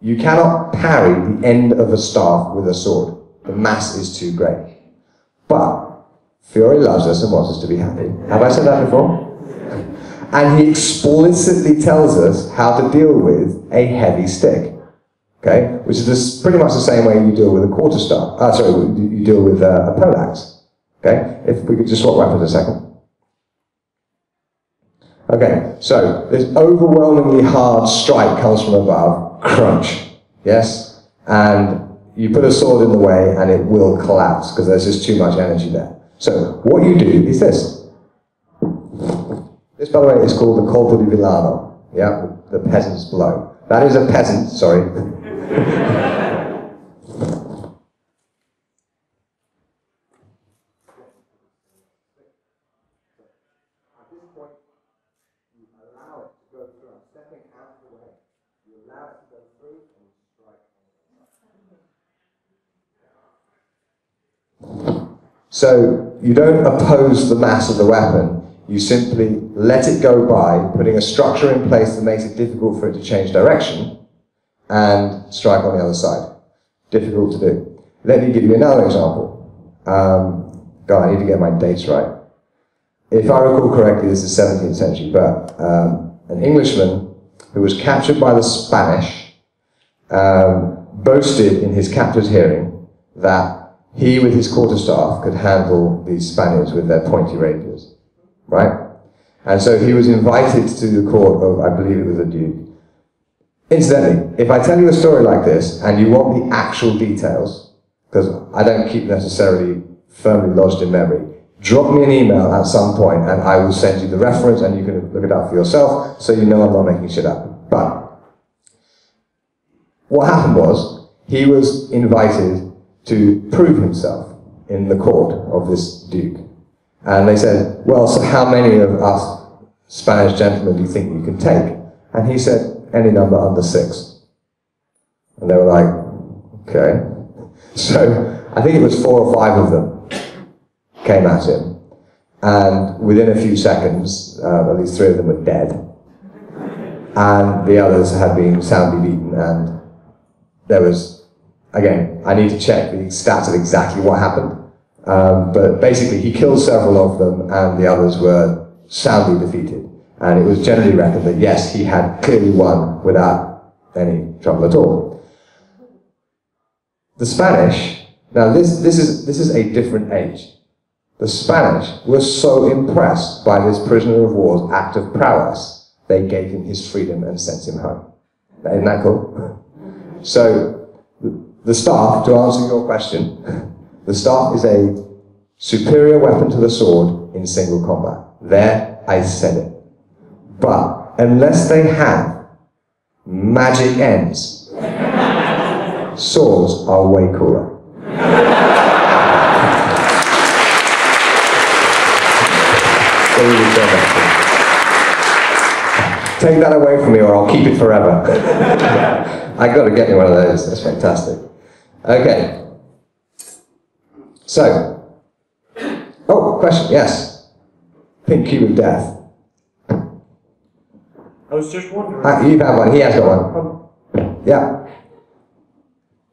Speaker 1: you cannot parry the end of a staff with a sword. The mass is too great. But Fiore loves us and wants us to be happy. Have I said that before? And he explicitly tells us how to deal with a heavy stick. Okay? Which is pretty much the same way you deal with a quarterstaff. You deal with a poleaxe. Okay? If we could just swap weapons a second. Okay, so this overwhelmingly hard strike comes from above, crunch, yes? And you put a sword in the way and it will collapse because there's just too much energy there. So what you do is this. This, by the way, is called the colpo di villano, yeah, the peasant's blow. That is a peasant, sorry. So you don't oppose the mass of the weapon, you simply let it go by, putting a structure in place that makes it difficult for it to change direction, and strike on the other side. Difficult to do. Let me give you another example. God, I need to get my dates right. If I recall correctly, this is 17th century, but an Englishman who was captured by the Spanish boasted in his captor's hearing that he, with his quarterstaff, could handle these Spaniards with their pointy rapiers, right? And so he was invited to the court of, I believe it was a duke. Incidentally, if I tell you a story like this, and you want the actual details, because I don't keep necessarily firmly lodged in memory, drop me an email at some point, and I will send you the reference, and you can look it up for yourself, so you know I'm not making shit up. But what happened was, he was invited to prove himself in the court of this duke. And they said, well, so how many of us Spanish gentlemen do you think you can take? And he said, any number under 6. And they were like, okay. So I think it was 4 or 5 of them came at him. And within a few seconds, at least 3 of them were dead. And the others had been soundly beaten, and there was, again, I need to check the stats of exactly what happened, but basically he killed several of them and the others were soundly defeated. And it was generally reckoned that yes, he had clearly won without any trouble at all. The Spanish Now this is a different age. The Spanish were so impressed by this prisoner of war's act of prowess, they gave him his freedom and sent him home. Isn't that cool? So, the staff, to answer your question, the staff is a superior weapon to the sword in single combat. There, I said it. But, unless they have magic ends, swords are way cooler. Take that away from me or I'll keep it forever. I got to get me one of those, that's fantastic. Okay. So, oh, question, yes. Pink cube of death.
Speaker 8: I was just wondering.
Speaker 1: You've had one, he has got one. Yeah.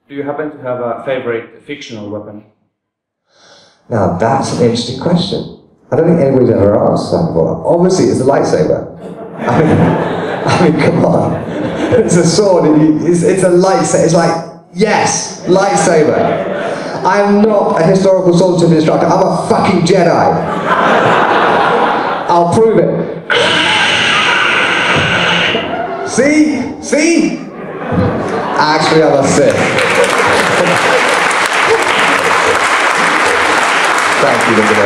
Speaker 8: Do you happen to have a favorite fictional weapon?
Speaker 1: Now that's an interesting question. I don't think anybody's ever asked that before. Obviously it's a lightsaber. I mean, come on. It's a sword, it's a lightsaber. It's like, yes, lightsaber. I'm not a historical swordsmanship instructor, I'm a fucking Jedi. I'll prove it. See? See? Actually, I'm a Sith. Thank you, Mr.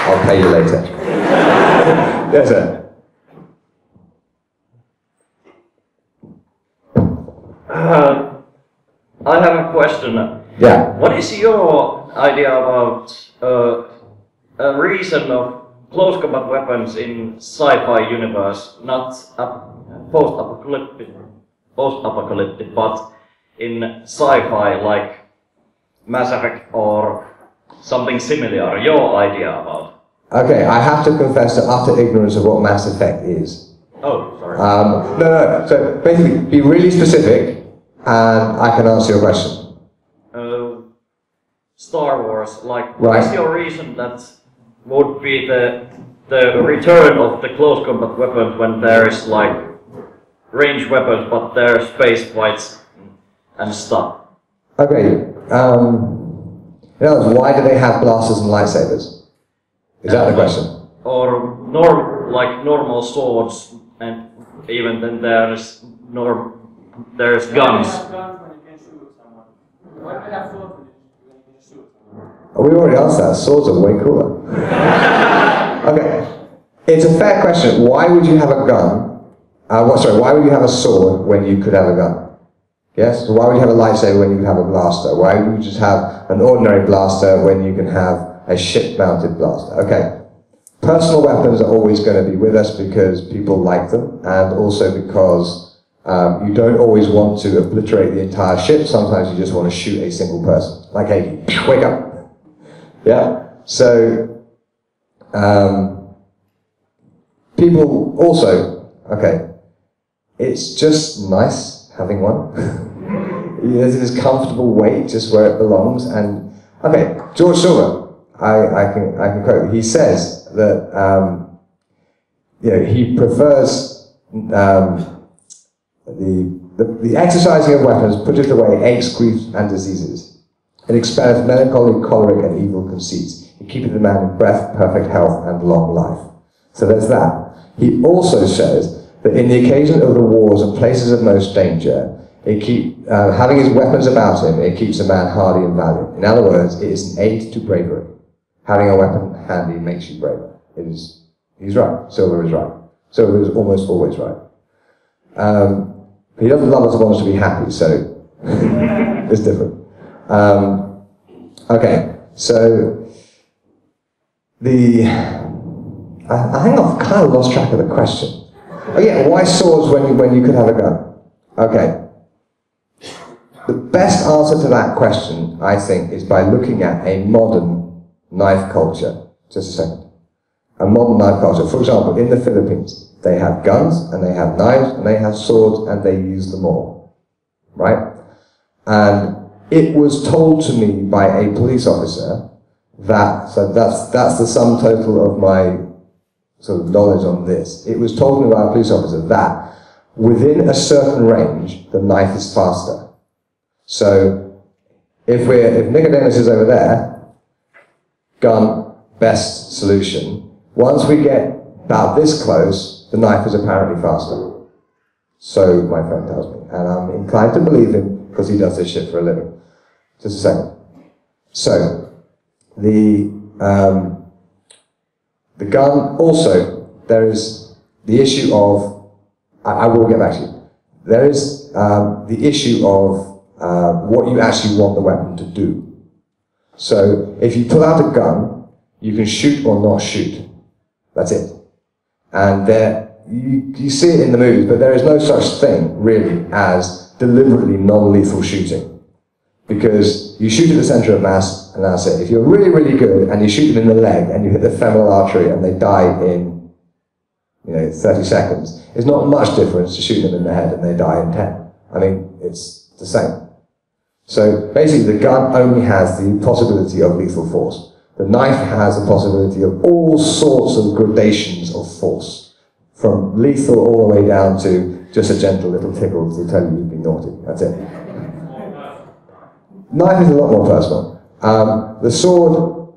Speaker 1: I'll pay you later. Yes, sir.
Speaker 9: I have a question.
Speaker 1: Yeah.
Speaker 9: What is your idea about a reason of close combat weapons in sci-fi universe, not post-apocalyptic, but in sci-fi like Mass Effect or something similar? Your idea about?
Speaker 1: Okay, I have to confess to utter ignorance of what Mass Effect is.
Speaker 9: Oh, sorry.
Speaker 1: No. So basically, be really specific, and I can answer your question.
Speaker 9: Star Wars, like,
Speaker 1: right.
Speaker 9: What is your reason that would be the return of the close combat weapons when there is like ranged weapons, but there are space fights and stuff?
Speaker 1: Okay. In other words, why do they have blasters and lightsabers? Is that the question?
Speaker 9: Or normal swords, and even then there's guns.
Speaker 1: We already asked that. Swords are way cooler. Okay. It's a fair question. Why would you have a gun? Why would you have a sword when you could have a gun? Yes? Why would you have a lightsaber when you could have a blaster? Why would you just have an ordinary blaster when you can have a ship-mounted blaster? Okay. Personal weapons are always going to be with us because people like them, and also because you don't always want to obliterate the entire ship. Sometimes you just want to shoot a single person. Like, hey, wake up. Yeah? So, people also, okay, it's just nice having one. There's this comfortable weight just where it belongs, and okay, George Silver, I can quote. He says that he prefers the exercising of weapons putteth away aches, griefs, and diseases. It expelleth melancholy, choleric, and evil conceits. It keepeth the man in breath, perfect health, and long life. So there's that. He also says that in the occasion of the wars and places of most danger, having his weapons about him, it keeps a man hardy and valiant. In other words, it is an aid to bravery. Having a weapon handy makes you braver. He's right. Silver is right. Silver is almost always right. He doesn't love us and wants to be happy, so it's different. Okay, so I think I've kind of lost track of the question. Oh yeah, why swords when you could have a gun? Okay. The best answer to that question, I think, is by looking at a modern knife culture. Just a second. A modern knife culture. For example, in the Philippines, they have guns, and they have knives, and they have swords, and they use them all. Right? And it was told to me by a police officer that, so that's the sum total of my sort of knowledge on this. It was told to me by a police officer that within a certain range, the knife is faster. So if Nicodemus is over there, gun, best solution. Once we get about this close, the knife is apparently faster. So my friend tells me, and I'm inclined to believe him because he does this shit for a living. Just a second. So the gun also, there is the issue of, I will get back to you. There is the issue of what you actually want the weapon to do. So if you pull out a gun, you can shoot or not shoot. That's it. And you see it in the movies, but there is no such thing, really, as deliberately non-lethal shooting. Because you shoot at the centre of mass, and that's it. If you're really, really good, and you shoot them in the leg, and you hit the femoral artery, and they die in 30 seconds, it's not much difference to shoot them in the head, and they die in 10. I mean, it's the same. So basically, the gun only has the possibility of lethal force. The knife has the possibility of all sorts of gradations of force, from lethal all the way down to just a gentle little tickle to tell you you've been naughty. That's it. Knife is a lot more personal. The sword,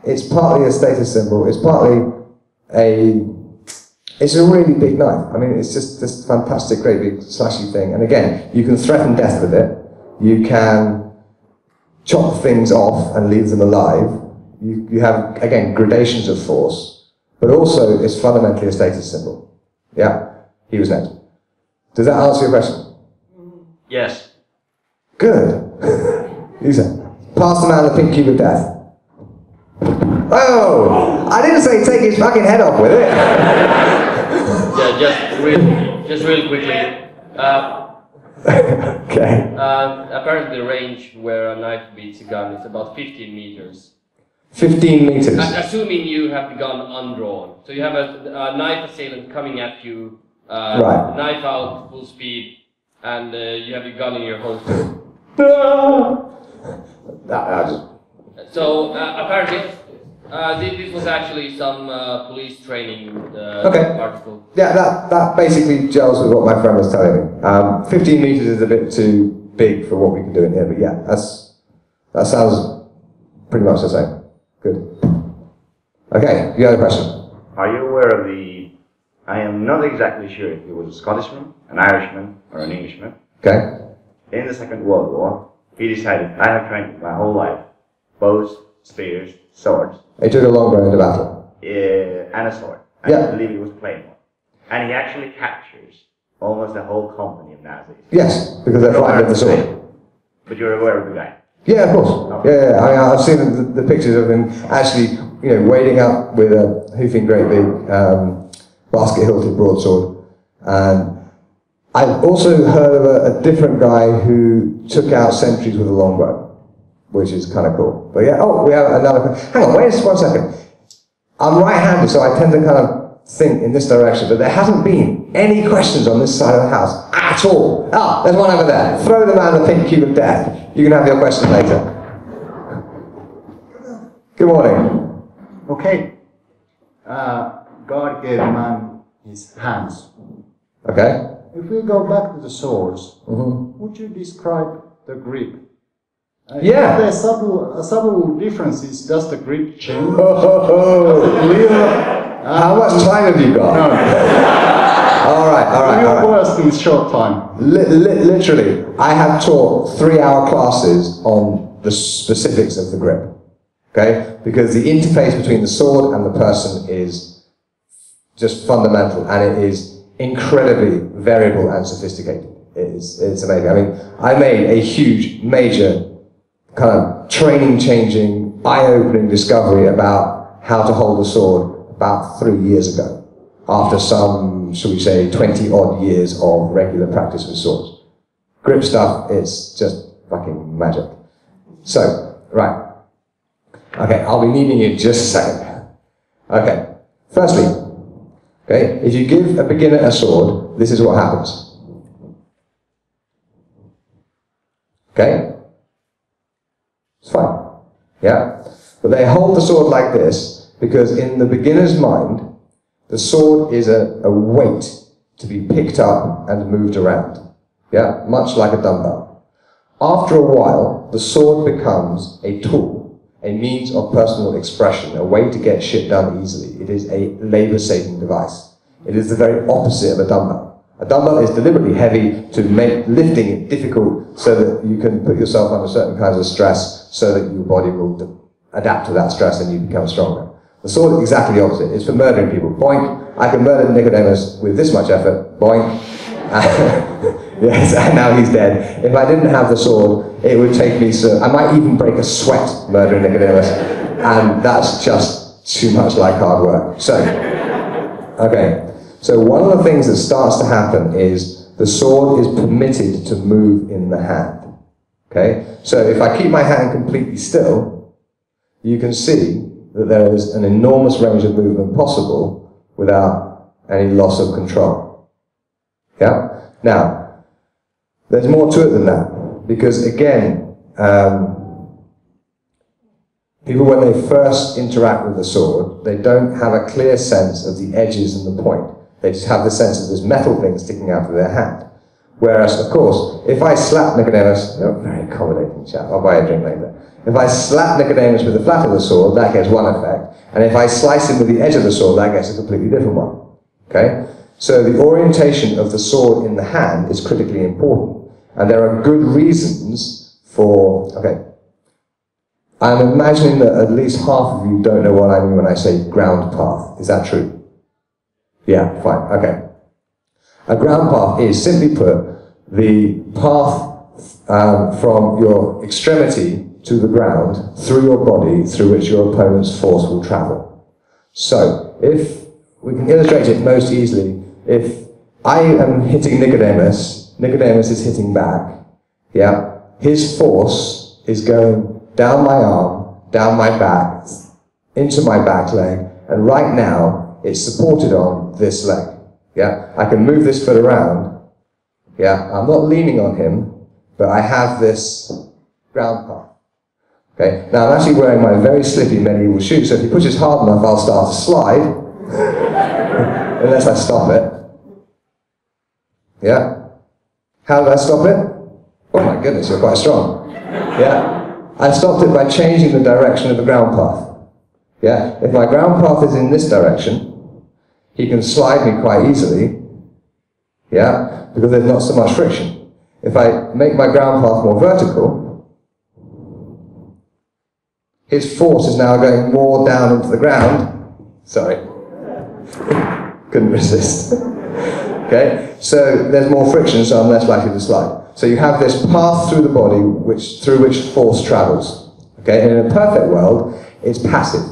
Speaker 1: it's partly a status symbol. It's partly it's a really big knife. I mean, it's just this fantastic, great big slashy thing. And again, you can threaten death with it. You can chop things off and leave them alive. You have, again, gradations of force. But also, it's fundamentally a status symbol. Yeah? He was next. Does that answer your question?
Speaker 9: Yes.
Speaker 1: Good. You said, pass the man the pink cube of death. Oh! I didn't say take his fucking head off with it.
Speaker 10: Yeah, just really quickly.
Speaker 1: Okay.
Speaker 10: Apparently the range where a knife beats a gun is about 15 meters.
Speaker 1: 15 meters.
Speaker 10: Assuming you have the gun undrawn. So you have a knife assailant coming at you,
Speaker 1: right.
Speaker 10: Knife out, full speed, and you have your gun in your holster. So apparently, this was actually some police training article.
Speaker 1: Yeah, that basically gels with what my friend was telling me. 15 meters is a bit too big for what we can do in here, but yeah, that sounds pretty much the same. Good. Okay, you had a question?
Speaker 11: Are you aware of I am not exactly sure if he was a Scottishman, an Irishman, or an Englishman.
Speaker 1: Okay.
Speaker 11: In the Second World War, he decided, I have trained my whole life, bows, spears, swords.
Speaker 1: He took a longbow into battle.
Speaker 11: And a sword. I believe he was playing one. And he actually captures almost a whole company of Nazis.
Speaker 1: Yes, because they're fighting with the sword.
Speaker 11: But you're aware of the guy?
Speaker 1: Yeah, of course. Okay. Yeah. I mean, I've seen the pictures of him actually, wading up with a hoofing great big basket-hilted broadsword. And I've also heard of a different guy who took out sentries with a longbow, which is kind of cool. But yeah, we have another. Hang on, wait just 1 second. I'm right-handed, so I tend to kind of think in this direction, but there hasn't been any questions on this side of the house at all. Ah, there's one over there. Throw the man the pink cube of death. You can have your question later. Good morning.
Speaker 12: Okay. God gave man his hands.
Speaker 1: Okay.
Speaker 12: If we go back to the swords, would you describe the grip?
Speaker 1: Yeah.
Speaker 12: There's a subtle difference is just the grip change.
Speaker 1: How much time have you got?
Speaker 12: No.
Speaker 1: All right.
Speaker 12: Worst in short time.
Speaker 1: Literally, I have taught 3-hour classes on the specifics of the grip. Okay? Because the interface between the sword and the person is just fundamental, and it is incredibly variable and sophisticated. It's amazing. I mean, I made a huge, major kind of training-changing, eye-opening discovery about how to hold a sword about 3 years ago, after some, shall we say, 20-odd years of regular practice with swords. Grip stuff, it's just fucking magic. So, right. Okay, I'll be needing you in just a second. Okay, firstly, okay, if you give a beginner a sword, this is what happens. Okay? It's fine. Yeah? But they hold the sword like this because in the beginner's mind, the sword is a weight to be picked up and moved around. Yeah? Much like a dumbbell. After a while, the sword becomes a tool, a means of personal expression, a way to get shit done easily. It is a labor-saving device. It is the very opposite of a dumbbell. A dumbbell is deliberately heavy to make lifting it difficult so that you can put yourself under certain kinds of stress so that your body will adapt to that stress and you become stronger. The sword is exactly the opposite. It's for murdering people. Boink. I can murder Nicodemus with this much effort. Boink. Yes, and now he's dead. If I didn't have the sword, it would take me I might even break a sweat murdering Nicodemus, and that's just too much like hard work. So, okay. So one of the things that starts to happen is the sword is permitted to move in the hand. Okay? So if I keep my hand completely still, you can see that there is an enormous range of movement possible without any loss of control. Yeah? Now, there's more to it than that, because again, people when they first interact with the sword, they don't have a clear sense of the edges and the point. They just have the sense of this metal thing sticking out of their hand. Whereas, of course, if I slap Nicodemus, you're a very accommodating chap, I'll buy a drink later. If I slap Nicodemus with the flat of the sword, that gets one effect. And if I slice him with the edge of the sword, that gets a completely different one. Okay? So the orientation of the sword in the hand is critically important. And there are good reasons for, okay, I'm imagining that at least half of you don't know what I mean when I say ground path. Is that true? Yeah, fine, okay. A ground path is, simply put, the path from your extremity to the ground, through your body, through which your opponent's force will travel. So, if we can illustrate it most easily, if I am hitting Nicodemus, Nicodemus is hitting back, yeah? His force is going down my arm, down my back, into my back leg, and right now, it's supported on this leg, yeah? I can move this foot around, yeah? I'm not leaning on him, but I have this ground path. Okay, now I'm actually wearing my very slippy medieval shoes, so if he pushes hard enough, I'll start to slide, unless I stop it. Yeah? How did I stop it? Oh my goodness, you're quite strong. Yeah? I stopped it by changing the direction of the ground path. Yeah? If my ground path is in this direction, he can slide me quite easily, yeah? Because there's not so much friction. If I make my ground path more vertical, his force is now going more down into the ground. Sorry. Couldn't resist. Okay? So there's more friction, so I'm less likely to slide. So you have this path through the body through which force travels. Okay? And in a perfect world, it's passive.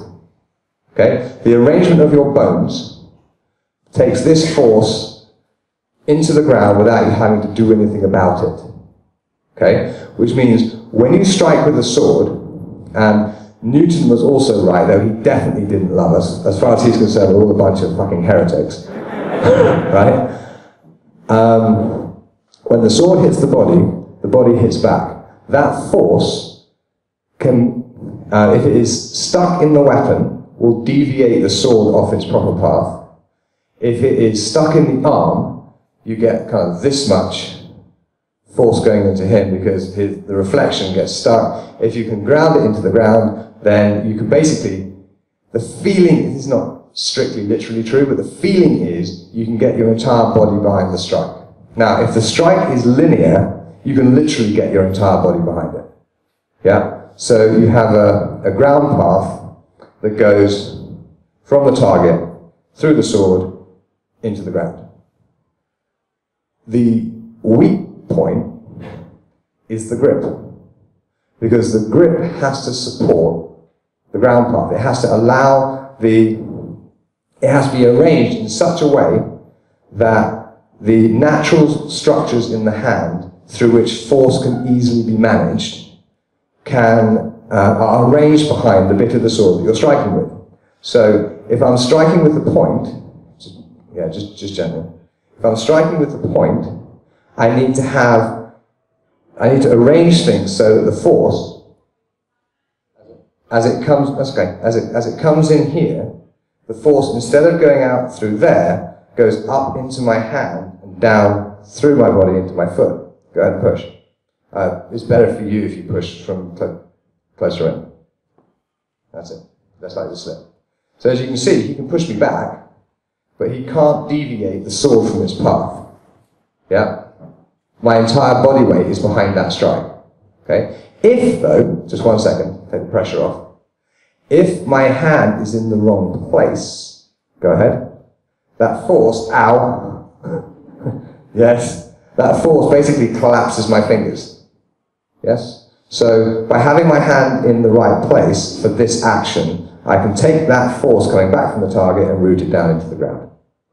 Speaker 1: Okay? The arrangement of your bones takes this force into the ground without you having to do anything about it. Okay? Which means when you strike with a sword, and Newton was also right, though he definitely didn't love us. As far as he's concerned, we're all a bunch of fucking heretics. Right? When the sword hits the body hits back. That force can, if it is stuck in the weapon, will deviate the sword off its proper path. If it is stuck in the arm, you get kind of this much force going into him because the reflection gets stuck. If you can ground it into the ground, then you can basically, the feeling is not strictly literally true, but the feeling is you can get your entire body behind the strike. Now, if the strike is linear, you can literally get your entire body behind it. Yeah? So you have a ground path that goes from the target, through the sword, into the ground. The weak point is the grip. Because the grip has to support the ground path. It has to allow it has to be arranged in such a way that the natural structures in the hand through which force can easily be managed are arranged behind the bit of the sword that you're striking with. So if I'm striking with the point, just generally, if I'm striking with the point, I need to arrange things so that the force, as it comes in here, the force, instead of going out through there, goes up into my hand and down through my body into my foot. Go ahead and push. It's better for you if you push from closer in. That's it. That's like the slip. So as you can see, he can push me back, but he can't deviate the sword from its path. Yeah? My entire body weight is behind that strike. Okay? If, though, just 1 second, take the pressure off. If my hand is in the wrong place, go ahead, that force, ow, yes, that force basically collapses my fingers. Yes? So, by having my hand in the right place for this action, I can take that force coming back from the target and root it down into the ground.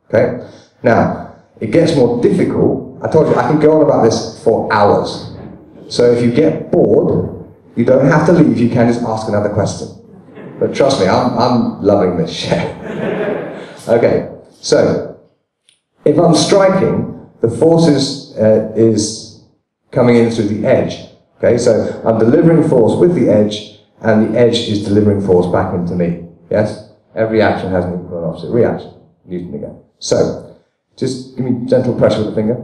Speaker 1: Okay? Now, it gets more difficult. I told you, I can go on about this for hours. So if you get bored, you don't have to leave, you can just ask another question. But trust me, I'm loving this shit. Okay, so, if I'm striking, the force is coming in through the edge. Okay, so I'm delivering force with the edge, and the edge is delivering force back into me. Yes? Every action has an equal and opposite reaction. Newton again. So, just give me gentle pressure with the finger.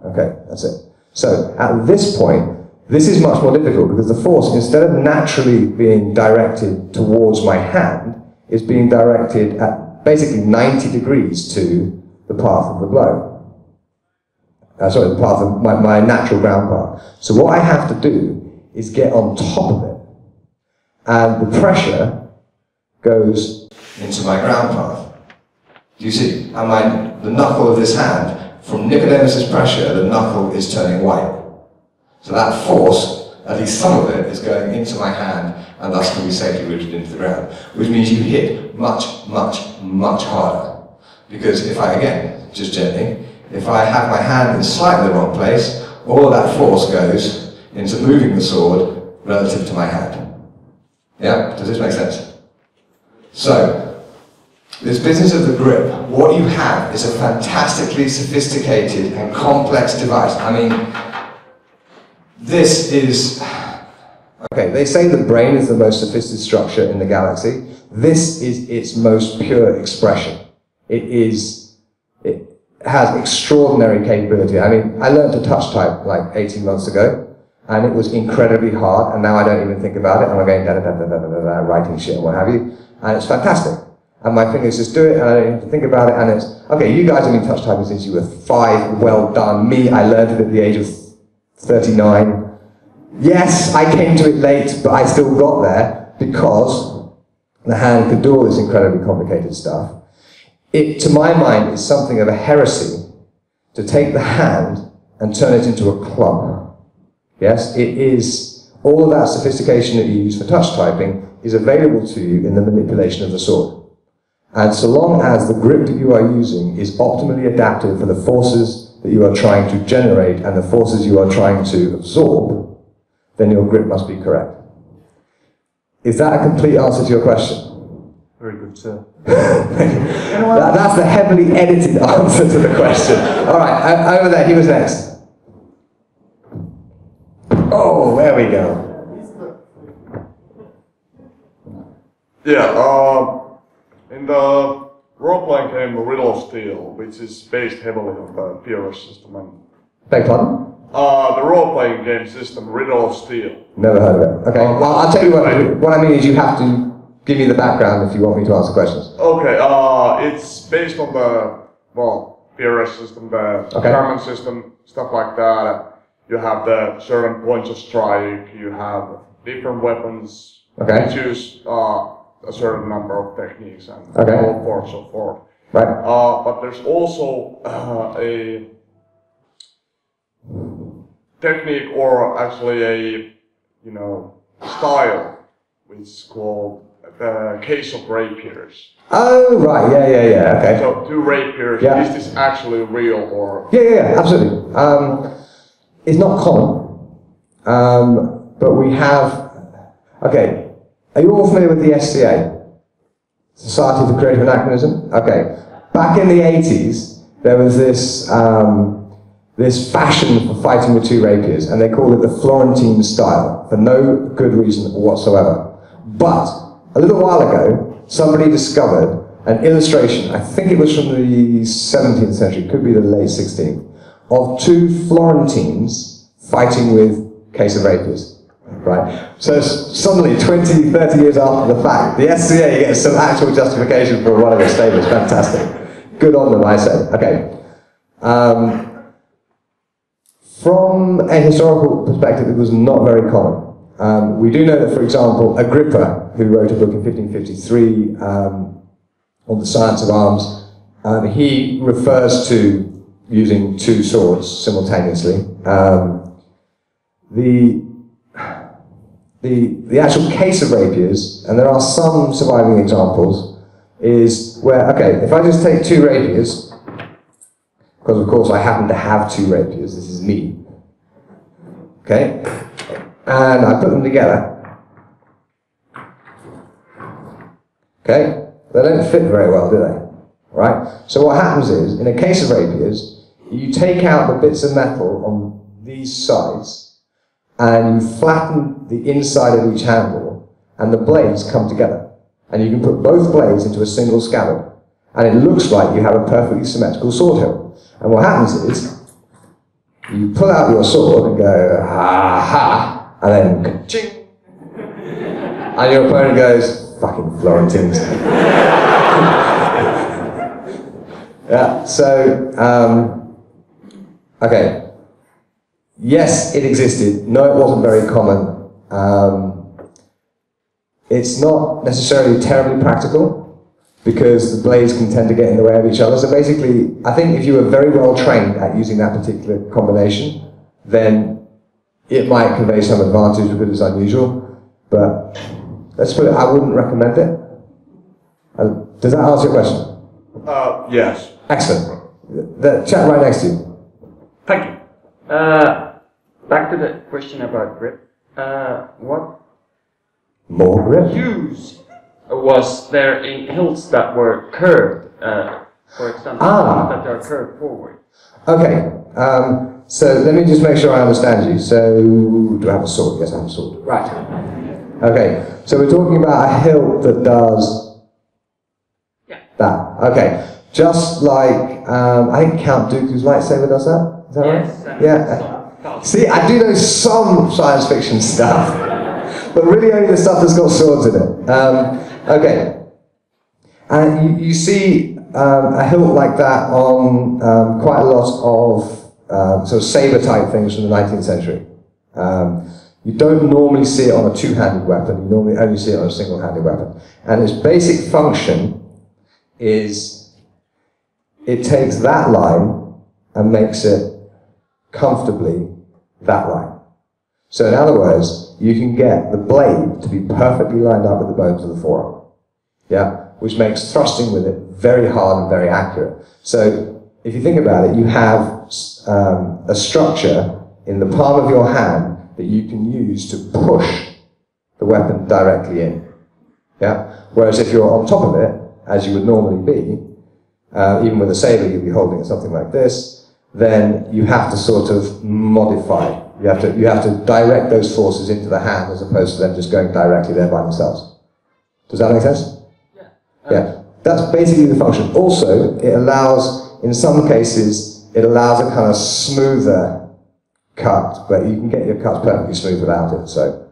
Speaker 1: Okay, that's it. So, at this point, this is much more difficult because the force, instead of naturally being directed towards my hand, is being directed at basically 90 degrees to the path of the blow. Sorry, the path of my natural ground path. So what I have to do is get on top of it, and the pressure goes into my ground path. Do you see? And the knuckle of this hand, from Nicodemus's pressure, the knuckle is turning white. So that force, at least some of it, is going into my hand, and thus can be safely rooted into the ground, which means you hit much, much, much harder. Because if I, again, just gently, if I have my hand in slightly the wrong place, all of that force goes into moving the sword relative to my hand. Yeah? Does this make sense? So, this business of the grip, what you have is a fantastically sophisticated and complex device. I mean, this is... Okay, they say the brain is the most sophisticated structure in the galaxy. This is its most pure expression. It has extraordinary capability. I mean, I learned to touch type like 18 months ago, and it was incredibly hard, and now I don't even think about it, and I'm going da-da-da-da-da-da-da, writing shit and what have you, and it's fantastic. And my fingers just do it, and I don't even have to think about it, and it's, okay, you guys have been touch typing since you were 5, well done. Me, I learned it at the age of 39. Yes, I came to it late, but I still got there, because the hand could do all this incredibly complicated stuff. It, to my mind, is something of a heresy to take the hand and turn it into a club. Yes, it is, all of that sophistication that you use for touch typing is available to you in the manipulation of the sword. And so long as the grip that you are using is optimally adapted for the forces that you are trying to generate and the forces you are trying to absorb, then your grip must be correct. Is that a complete answer to your question?
Speaker 12: Very good, sir.
Speaker 1: That's the heavily edited answer to the question. Alright, over there, he was next. Oh, there we go.
Speaker 13: Yeah, in the role-playing game Riddle of Steel, which is based heavily on the PRS system and...
Speaker 1: Beg pardon?
Speaker 13: The role-playing game system Riddle of Steel.
Speaker 1: Never heard of it. Okay, I'll tell you what I mean is you have to give me the background if you want me to answer questions.
Speaker 13: Okay, it's based on the, well, PRS system, the German system, stuff like that. You have the certain points of strike, you have different weapons, you choose a certain number of techniques and so forth, so forth.
Speaker 1: Right.
Speaker 13: But there's also a technique, or actually a, style, which is called the case of rapiers.
Speaker 1: Oh, right, yeah, okay.
Speaker 13: So, 2 rapiers, is this actually real, or?
Speaker 1: Yeah, absolutely. It's not common, but we have, okay, are you all familiar with the SCA? Society for Creative Anachronism? Okay, back in the 80s, there was this, this fashion for fighting with 2 rapiers, and they called it the Florentine style, for no good reason whatsoever. But, a little while ago, somebody discovered an illustration, I think it was from the 17th century, could be the late 16th, of 2 Florentines fighting with case of rapiers, right? So suddenly, 20, 30 years after the fact, the SCA gets some actual justification for one of its statements. Fantastic. Good on them, I say. Okay. From a historical perspective, it was not very common. We do know that, for example, Agrippa, who wrote a book in 1553 on the science of arms, he refers to using two swords simultaneously. The actual case of rapiers, and there are some surviving examples, is where, okay, if I just take two rapiers, because of course I happen to have two rapiers, this is me, okay, and I put them together, okay, they don't fit very well, do they? Right? So what happens is, in a case of rapiers, you take out the bits of metal on these sides, and you flatten the inside of each handle, and the blades come together. And you can put both blades into a single scabbard, and it looks like you have a perfectly symmetrical sword hilt. And what happens is, you pull out your sword and go, ha ha, and then ka-ching, and your opponent goes, fucking Florentines. Yeah, so, okay. Yes, it existed. No, it wasn't very common. It's not necessarily terribly practical because the blades can tend to get in the way of each other. So basically, I think if you were very well trained at using that particular combination, then it might convey some advantage because it's unusual. But let's put it, I wouldn't recommend it. Does that answer your question?
Speaker 13: Yes.
Speaker 1: Excellent. The chat right next to you.
Speaker 5: Thank you. Back to the question about grip. What
Speaker 1: more grip
Speaker 5: use was there in hilts that were curved, for example, that are curved forward?
Speaker 1: Okay, so let me just make sure I understand you. So, do I have a sword? Yes, I have a sword. Right. Okay, so we're talking about a hilt that does that. Okay, just like, I think Count Dooku's lightsaber does that. Is that right? Yeah. See, I do know some science fiction stuff, but really only the stuff that's got swords in it. Okay. And you see a hilt like that on quite a lot of sort of saber-type things from the 19th century. You don't normally see it on a two-handed weapon, you normally only see it on a single-handed weapon. And its basic function is it takes that line and makes it comfortably that line. So in other words, you can get the blade to be perfectly lined up with the bones of the forearm. Yeah? Which makes thrusting with it very hard and very accurate. So if you think about it, you have a structure in the palm of your hand that you can use to push the weapon directly in. Yeah? Whereas if you're on top of it, as you would normally be, even with a saber you'd be holding something like this, then you have to sort of modify. You have to direct those forces into the hand as opposed to them just going directly there by themselves. Does that make sense? Yeah. That's basically the function. Also, it allows, in some cases, it allows a kind of smoother cut, but you can get your cuts perfectly smooth without it. So,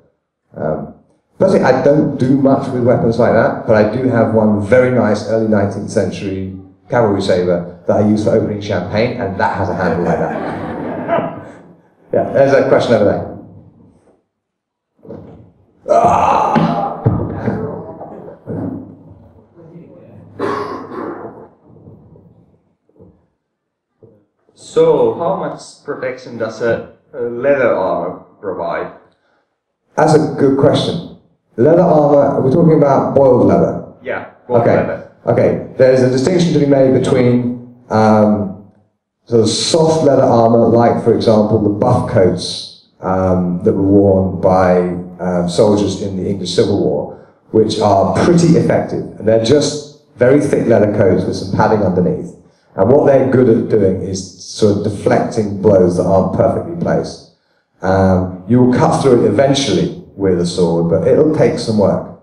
Speaker 1: personally, I don't do much with weapons like that, but I do have one very nice early 19th century cavalry saber that I use for opening champagne, and that has a handle like that. Yeah, there's a question over there.
Speaker 7: So, how much protection does a leather armor provide?
Speaker 1: That's a good question. Leather armor, we're talking about boiled leather.
Speaker 7: Yeah, boiled leather.
Speaker 1: Okay, there's a distinction to be made between sort of soft leather armor, like, for example, the buff coats that were worn by soldiers in the English Civil War, which are pretty effective. And they're just very thick leather coats with some padding underneath. And what they're good at doing is sort of deflecting blows that aren't perfectly placed. You will cut through it eventually with a sword, but it'll take some work.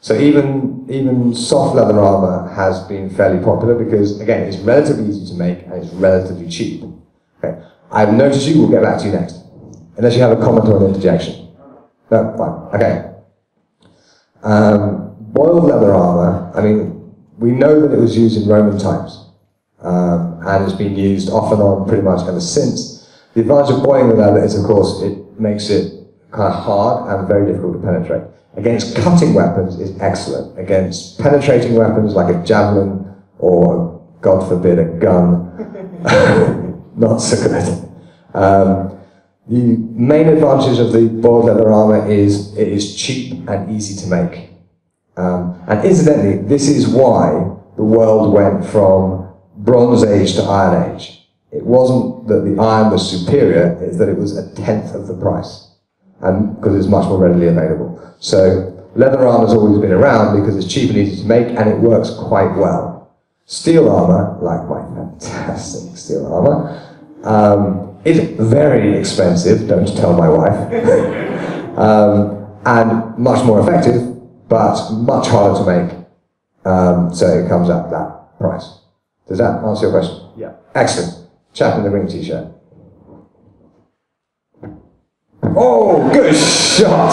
Speaker 1: So even soft leather armor has been fairly popular because, again, it's relatively easy to make and it's relatively cheap. Okay. I've noticed you, we'll get back to you next. Unless you have a comment or an interjection. No, fine. Okay. Boiled leather armor, I mean, we know that it was used in Roman times. And it's been used off and on pretty much ever since. The advantage of boiling the leather is, of course, it makes it kind of hard and very difficult to penetrate. Against cutting weapons is excellent. Against penetrating weapons like a javelin or, God forbid, a gun, not so good. The main advantage of the boiled leather armor is it is cheap and easy to make. And incidentally, this is why the world went from Bronze Age to Iron Age. It wasn't that the iron was superior, it's that it was a tenth of the price, and because it's much more readily available. So leather armor has always been around because it's cheap and easy to make, and it works quite well. Steel armor, like my fantastic steel armor, is very expensive, don't tell my wife, and much more effective, but much harder to make, so it comes at that price. Does that answer your question?
Speaker 11: Yeah.
Speaker 1: Excellent. Chap in the ring t-shirt. Oh, good shot!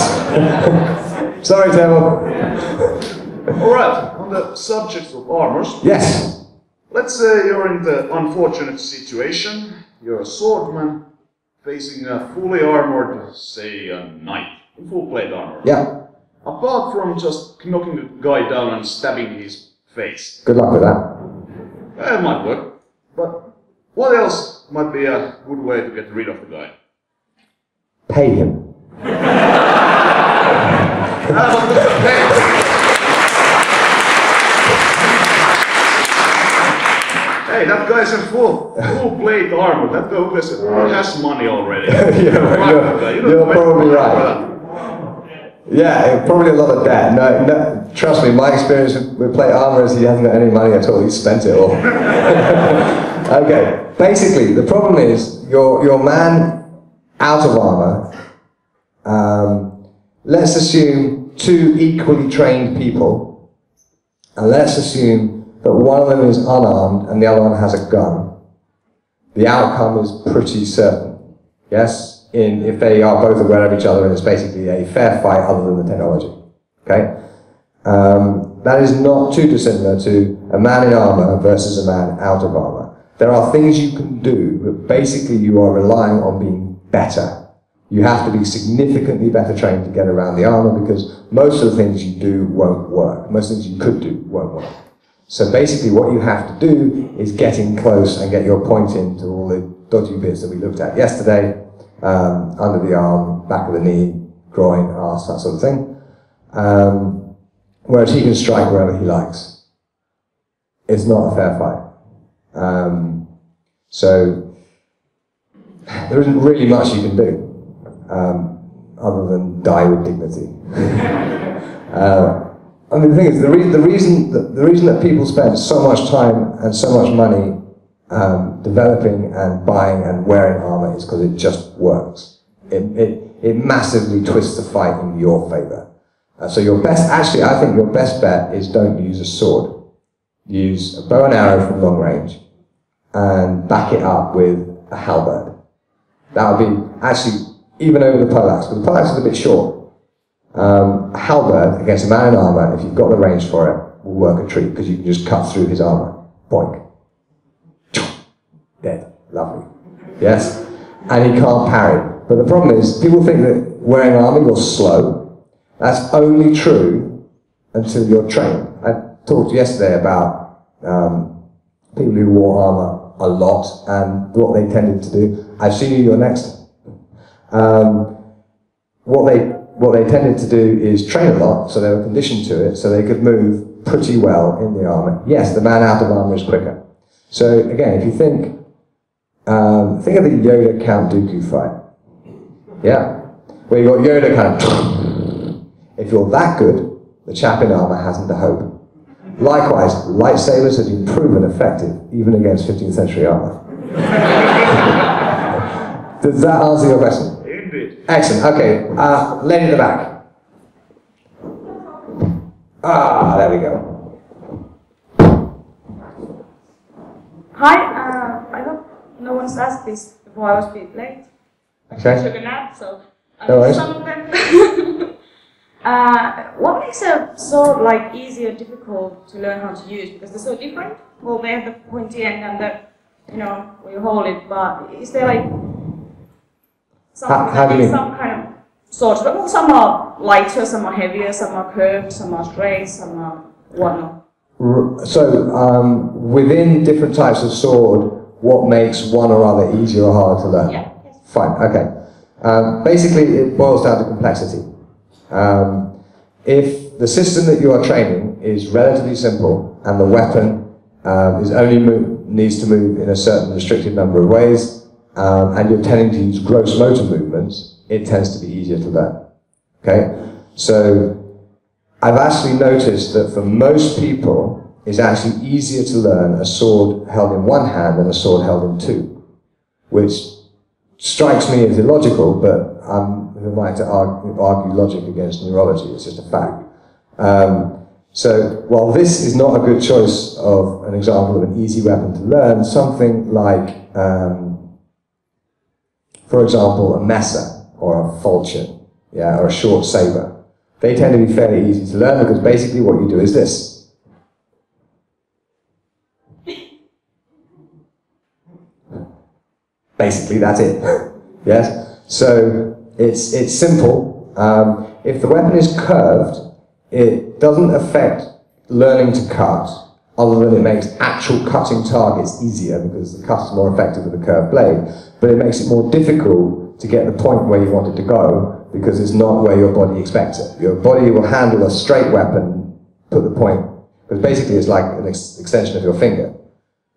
Speaker 1: Sorry, Table.
Speaker 13: Alright, on the subject of armors.
Speaker 1: Yes.
Speaker 13: Let's say you're in the unfortunate situation. You're a swordman facing a fully armored, say, a knight in full plate armor.
Speaker 1: Yeah.
Speaker 13: Apart from just knocking the guy down and stabbing his face.
Speaker 1: Good luck with that.
Speaker 13: It might work. But what else might be a good way to get rid of the guy?
Speaker 1: Pay him.
Speaker 13: Hey, that guy's in full plate armor. That guy has money already.
Speaker 1: You're probably right. Yeah, probably a lot of debt. No, trust me, my experience with plate armor is he hasn't got any money at all. He's spent it all. Okay, basically, the problem is your man out of armor. Let's assume two equally trained people, and let's assume that one of them is unarmed and the other one has a gun. The outcome is pretty certain. Yes? If they are both aware of each other, and it's basically a fair fight other than the technology. Okay? That is not too dissimilar to a man in armor versus a man out of armor. There are things you can do, but basically you are relying on being better. You have to be significantly better trained to get around the armor because most of the things you do won't work. Most things you could do won't work. So basically what you have to do is get in close and get your point into all the dodgy bits that we looked at yesterday. Under the arm, back of the knee, groin, arse, that sort of thing. Whereas he can strike wherever he likes. It's not a fair fight. So there isn't really much you can do other than die with dignity. I mean, the thing is, the reason that people spend so much time and so much money developing and buying and wearing armor is because it just works. It massively twists the fight in your favor. So I think your best bet is don't use a sword. Use a bow and arrow from long range and back it up with a halberd. That would be actually even over the poleaxe, because the poleaxe is a bit short. A halberd against a man in armor, if you've got the range for it, will work a treat because you can just cut through his armor. Boink. Dead. Lovely. Yes? And he can't parry. But the problem is, people think that wearing armor you're slow. That's only true until you're trained. I talked yesterday about people who wore armor a lot and what they tended to do. I've seen you, you're next. What they tended to do is train a lot, so they were conditioned to it, so they could move pretty well in the armor. Yes, the man out of armor is quicker. So again, if you think of the Yoda Count Dooku fight. Yeah, where you got Yoda kind of. If you're that good, the chap in armor hasn't a hope. Likewise, lightsabers have been proven effective even against 15th century armor. Does that answer your question?
Speaker 13: Indeed.
Speaker 1: Excellent. Okay, lady in the back. There we go.
Speaker 14: Hi, I hope no one's asked this before I was a bit late.
Speaker 1: Okay.
Speaker 14: took a nap, so
Speaker 1: No worries.
Speaker 14: some of them. What makes a sword like easy or difficult to learn how to use? Because they're so different. Well, they have the pointy end and the, you know, where you hold it. But is there like something
Speaker 1: How do you mean?
Speaker 14: some kind of swords? Well, some are lighter, some are heavier, some are curved, some are straight, some are whatnot.
Speaker 1: So, within different types of sword, what makes one or other easier or harder to learn?
Speaker 14: Yeah. Yes.
Speaker 1: Fine, okay. Basically, it boils down to complexity. If the system that you are training is relatively simple and the weapon is only needs to move in a certain restricted number of ways, and you're tending to use gross motor movements, it tends to be easier to learn. Okay? So, I've actually noticed that for most people, it's actually easier to learn a sword held in one hand than a sword held in two, which strikes me as illogical, but who am I to argue logic against neurology? It's just a fact. So, while this is not a good choice of an example of an easy weapon to learn, something like, for example, a messer or a falchion, yeah, or a short saber. They tend to be fairly easy to learn because basically what you do is this. Basically, that's it. Yes? So, it's simple. If the weapon is curved, it doesn't affect learning to cut, other than it makes actual cutting targets easier because the cut is more effective with a curved blade. But it makes it more difficult to get the point where you want it to go because it's not where your body expects it. Your body will handle a straight weapon, put the point, because basically it's like an extension of your finger.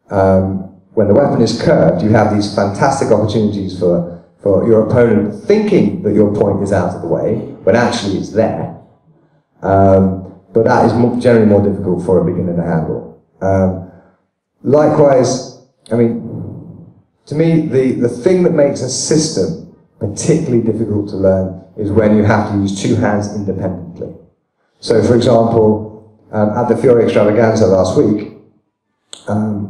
Speaker 1: When the weapon is curved, you have these fantastic opportunities for your opponent thinking that your point is out of the way, when actually it's there. But that is generally more difficult for a beginner to handle. Likewise, I mean, to me, the thing that makes a system particularly difficult to learn is when you have to use two hands independently. So, for example, at the Fiore Extravaganza last week,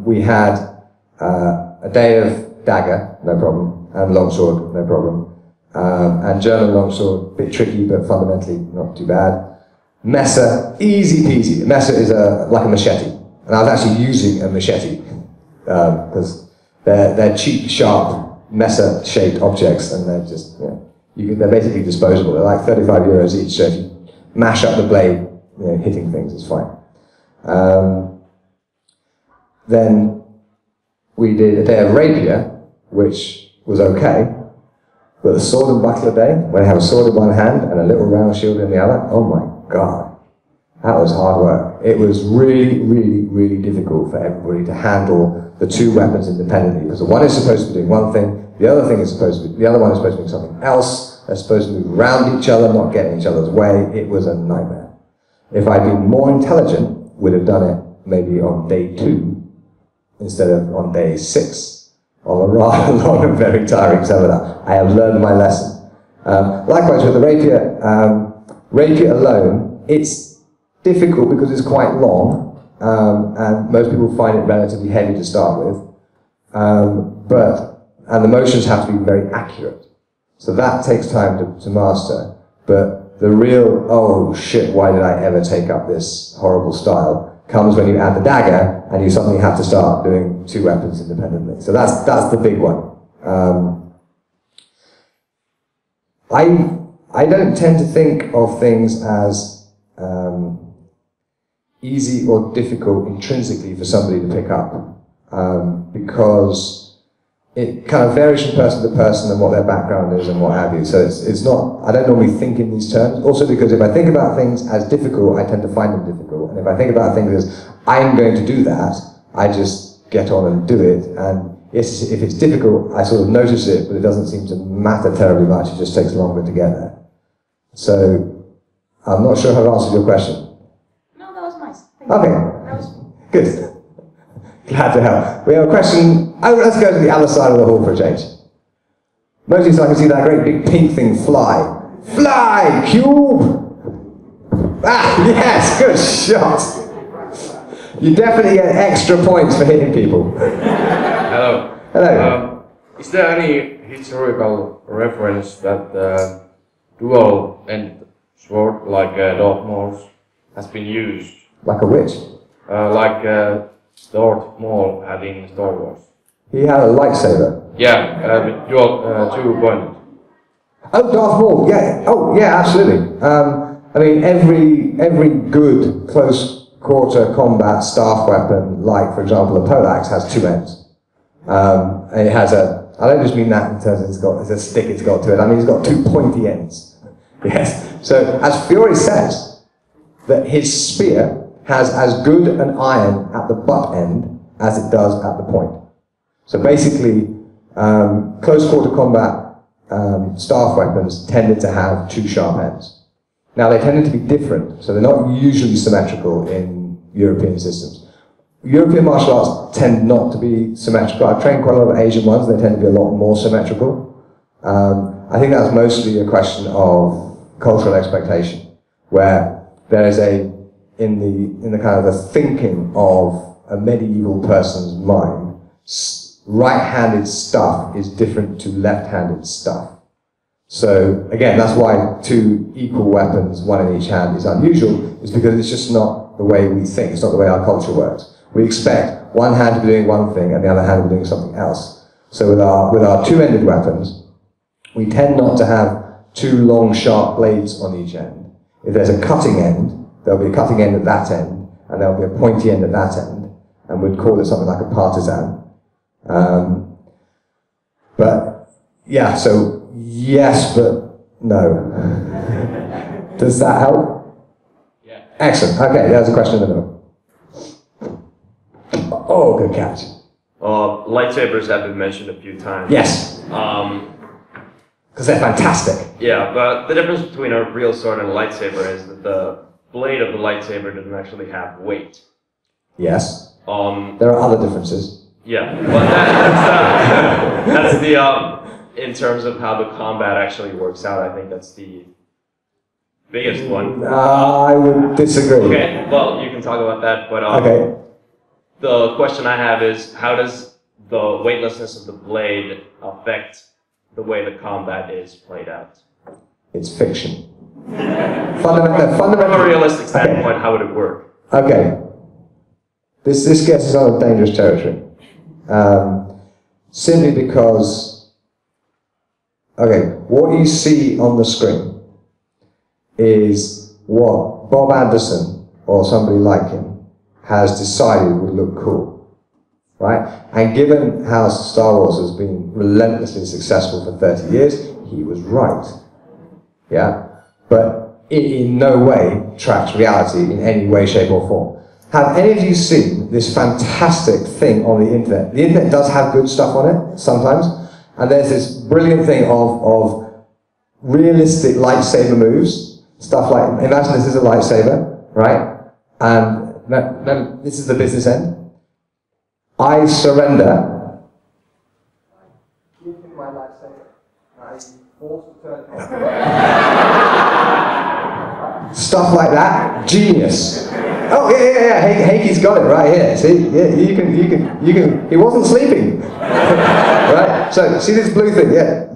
Speaker 1: we had a day of dagger, no problem, and longsword, no problem, and German longsword, a bit tricky, but fundamentally not too bad. Messer, easy peasy. A messer is like a machete, and I was actually using a machete because they're cheap, sharp, messer-shaped objects, and they're just, they're basically disposable. They're like 35 euros each, so if you mash up the blade, hitting things is fine. Then we did a day of rapier, which was okay, but the sword and buckler day, when I have a sword in one hand and a little round shield in the other, oh my god, that was hard work. It was really, really, really difficult for everybody to handle the two weapons independently, because the one is supposed to be doing one thing, the other one is supposed to be doing something else. They're supposed to move around each other, not get in each other's way. It was a nightmare. If I'd been more intelligent, would have done it maybe on day 2 instead of on day 6 of a rather long and very tiring seminar. I have learned my lesson. Likewise with the rapier, rapier alone, it's difficult because it's quite long, and most people find it relatively heavy to start with. And the motions have to be very accurate. So that takes time to master. But the real, oh shit, why did I ever take up this horrible style, comes when you add the dagger and you suddenly have to start doing two weapons independently. So that's the big one. I don't tend to think of things as easy or difficult intrinsically for somebody to pick up, because it kind of varies from person to person and what their background is and what have you. So it's not, I don't normally think in these terms. Also because if I think about things as difficult, I tend to find them difficult. And if I think about things as, I'm going to do that, I just get on and do it. And if it's difficult, I sort of notice it, but it doesn't seem to matter terribly much. It just takes longer to get there. So, I'm not sure if I've answered your question.
Speaker 14: No, that was nice. Thank you.
Speaker 1: Okay.
Speaker 14: That was
Speaker 1: Good. Glad to help. We have a question. Oh, let's go to the other side of the hall for a change. Mostly so I can see that great big pink thing fly. Fly, cube! Ah, yes, good shot. You definitely get extra points for hitting people.
Speaker 8: Hello.
Speaker 1: Hello.
Speaker 8: Is there any
Speaker 5: historical reference that dual-ended sword, like Darth Maul's, has been used.
Speaker 1: Like a witch?
Speaker 5: Like Darth Maul had in Star Wars.
Speaker 1: He had a lightsaber?
Speaker 5: Yeah, with dual, two-pointed.
Speaker 1: Oh, Darth Maul, yeah. Oh, yeah, absolutely. I mean, every good close quarter combat staff weapon, like, for example, a poleaxe, has two ends. And it has I don't just mean that in terms of it's a stick it's got to it, I mean it's got two pointy ends. Yes. So, as Fiore says, that his spear has as good an iron at the butt end as it does at the point. So basically, close quarter combat staff weapons tended to have two sharp ends. Now they tended to be different, so they're not usually symmetrical in European systems. European martial arts tend not to be symmetrical. I've trained quite a lot of Asian ones, they tend to be a lot more symmetrical. I think that's mostly a question of cultural expectation, where there is in the kind of the thinking of a medieval person's mind, right-handed stuff is different to left-handed stuff. So again, that's why two equal weapons, one in each hand, is unusual, is because it's just not the way we think, it's not the way our culture works. We expect one hand to be doing one thing and the other hand to be doing something else. So with our two-ended weapons, we tend not to have two long, sharp blades on each end. If there's a cutting end, there'll be a cutting end at that end, and there'll be a pointy end at that end, and we'd call it something like a partisan. But, yeah, so yes, but no. Does that help?
Speaker 10: Yeah.
Speaker 1: Excellent. Okay, there's a question in the middle. Oh, good catch.
Speaker 3: Lightsabers have been mentioned a few times.
Speaker 1: Yes. Because they're fantastic.
Speaker 3: Yeah, but the difference between a real sword and a lightsaber is that the blade of the lightsaber doesn't actually have weight.
Speaker 1: Yes. There are other differences.
Speaker 3: Yeah, but that's the in terms of how the combat actually works out, I think that's the biggest one.
Speaker 1: I would disagree.
Speaker 3: Okay, well, you can talk about that, but
Speaker 1: okay.
Speaker 3: The question I have is, how does the weightlessness of the blade affect the way the combat is played out?
Speaker 1: It's fiction. Fundamentally.
Speaker 3: From a realistic standpoint, how would it work?
Speaker 1: Okay. This gets us on dangerous territory. Simply because, okay, what you see on the screen is what Bob Anderson, or somebody like him, has decided would look cool, right? And given how Star Wars has been relentlessly successful for 30 years, he was right, yeah? But it in no way tracks reality in any way, shape or form. Have any of you seen this fantastic thing on the internet? The internet does have good stuff on it, sometimes, and there's this brilliant thing of realistic lightsaber moves, stuff like, imagine this is a lightsaber, right? And no, this is the business end. I surrender. Give him my lightsaber. I force to turn it on. Stuff like that, genius. Oh yeah. Heikki's got it right here. See, yeah, you can. He wasn't sleeping, right? So see this blue thing? Yeah,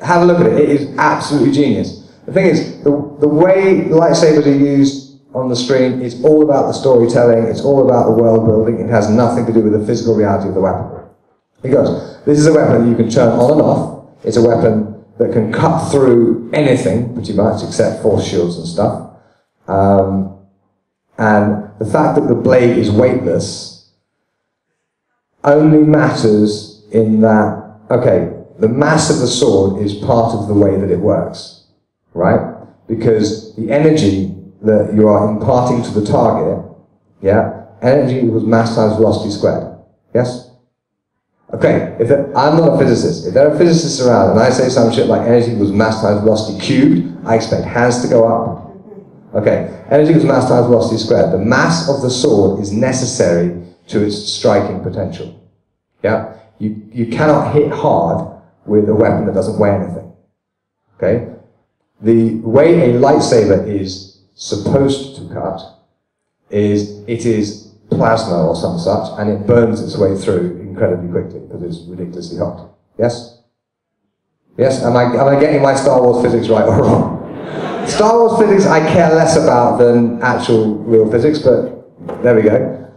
Speaker 1: have a look at it. It is absolutely genius. The thing is, the way lightsabers are used on the screen, it's all about the storytelling, it's all about the world building, it has nothing to do with the physical reality of the weapon. He goes, this is a weapon that you can turn on and off, it's a weapon that can cut through anything, pretty much, except force shields and stuff. And the fact that the blade is weightless only matters in that, okay, the mass of the sword is part of the way that it works, right? Because the energy that you are imparting to the target, yeah, energy equals mass times velocity squared, yes? Okay, I'm not a physicist. If there are physicists around and I say some shit like energy equals mass times velocity cubed, I expect hands to go up. Okay, energy equals mass times velocity squared. The mass of the sword is necessary to its striking potential, yeah? You cannot hit hard with a weapon that doesn't weigh anything, okay? The way a lightsaber is supposed to cut is it is plasma or some such, and it burns its way through incredibly quickly because it's ridiculously hot. Yes? Yes, am I getting my Star Wars physics right or wrong? Star Wars physics I care less about than actual real physics, but there we go.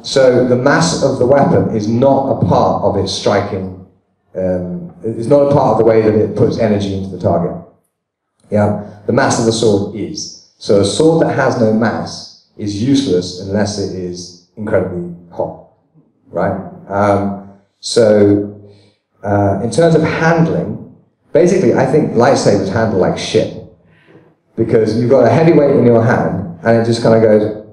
Speaker 1: So the mass of the weapon is not a part of its striking, it's not a part of the way that it puts energy into the target. Yeah, the mass of the sword is. So a sword that has no mass is useless unless it is incredibly hot, right? In terms of handling, basically I think lightsabers handle like shit. Because you've got a heavy weight in your hand, and it just kind of goes,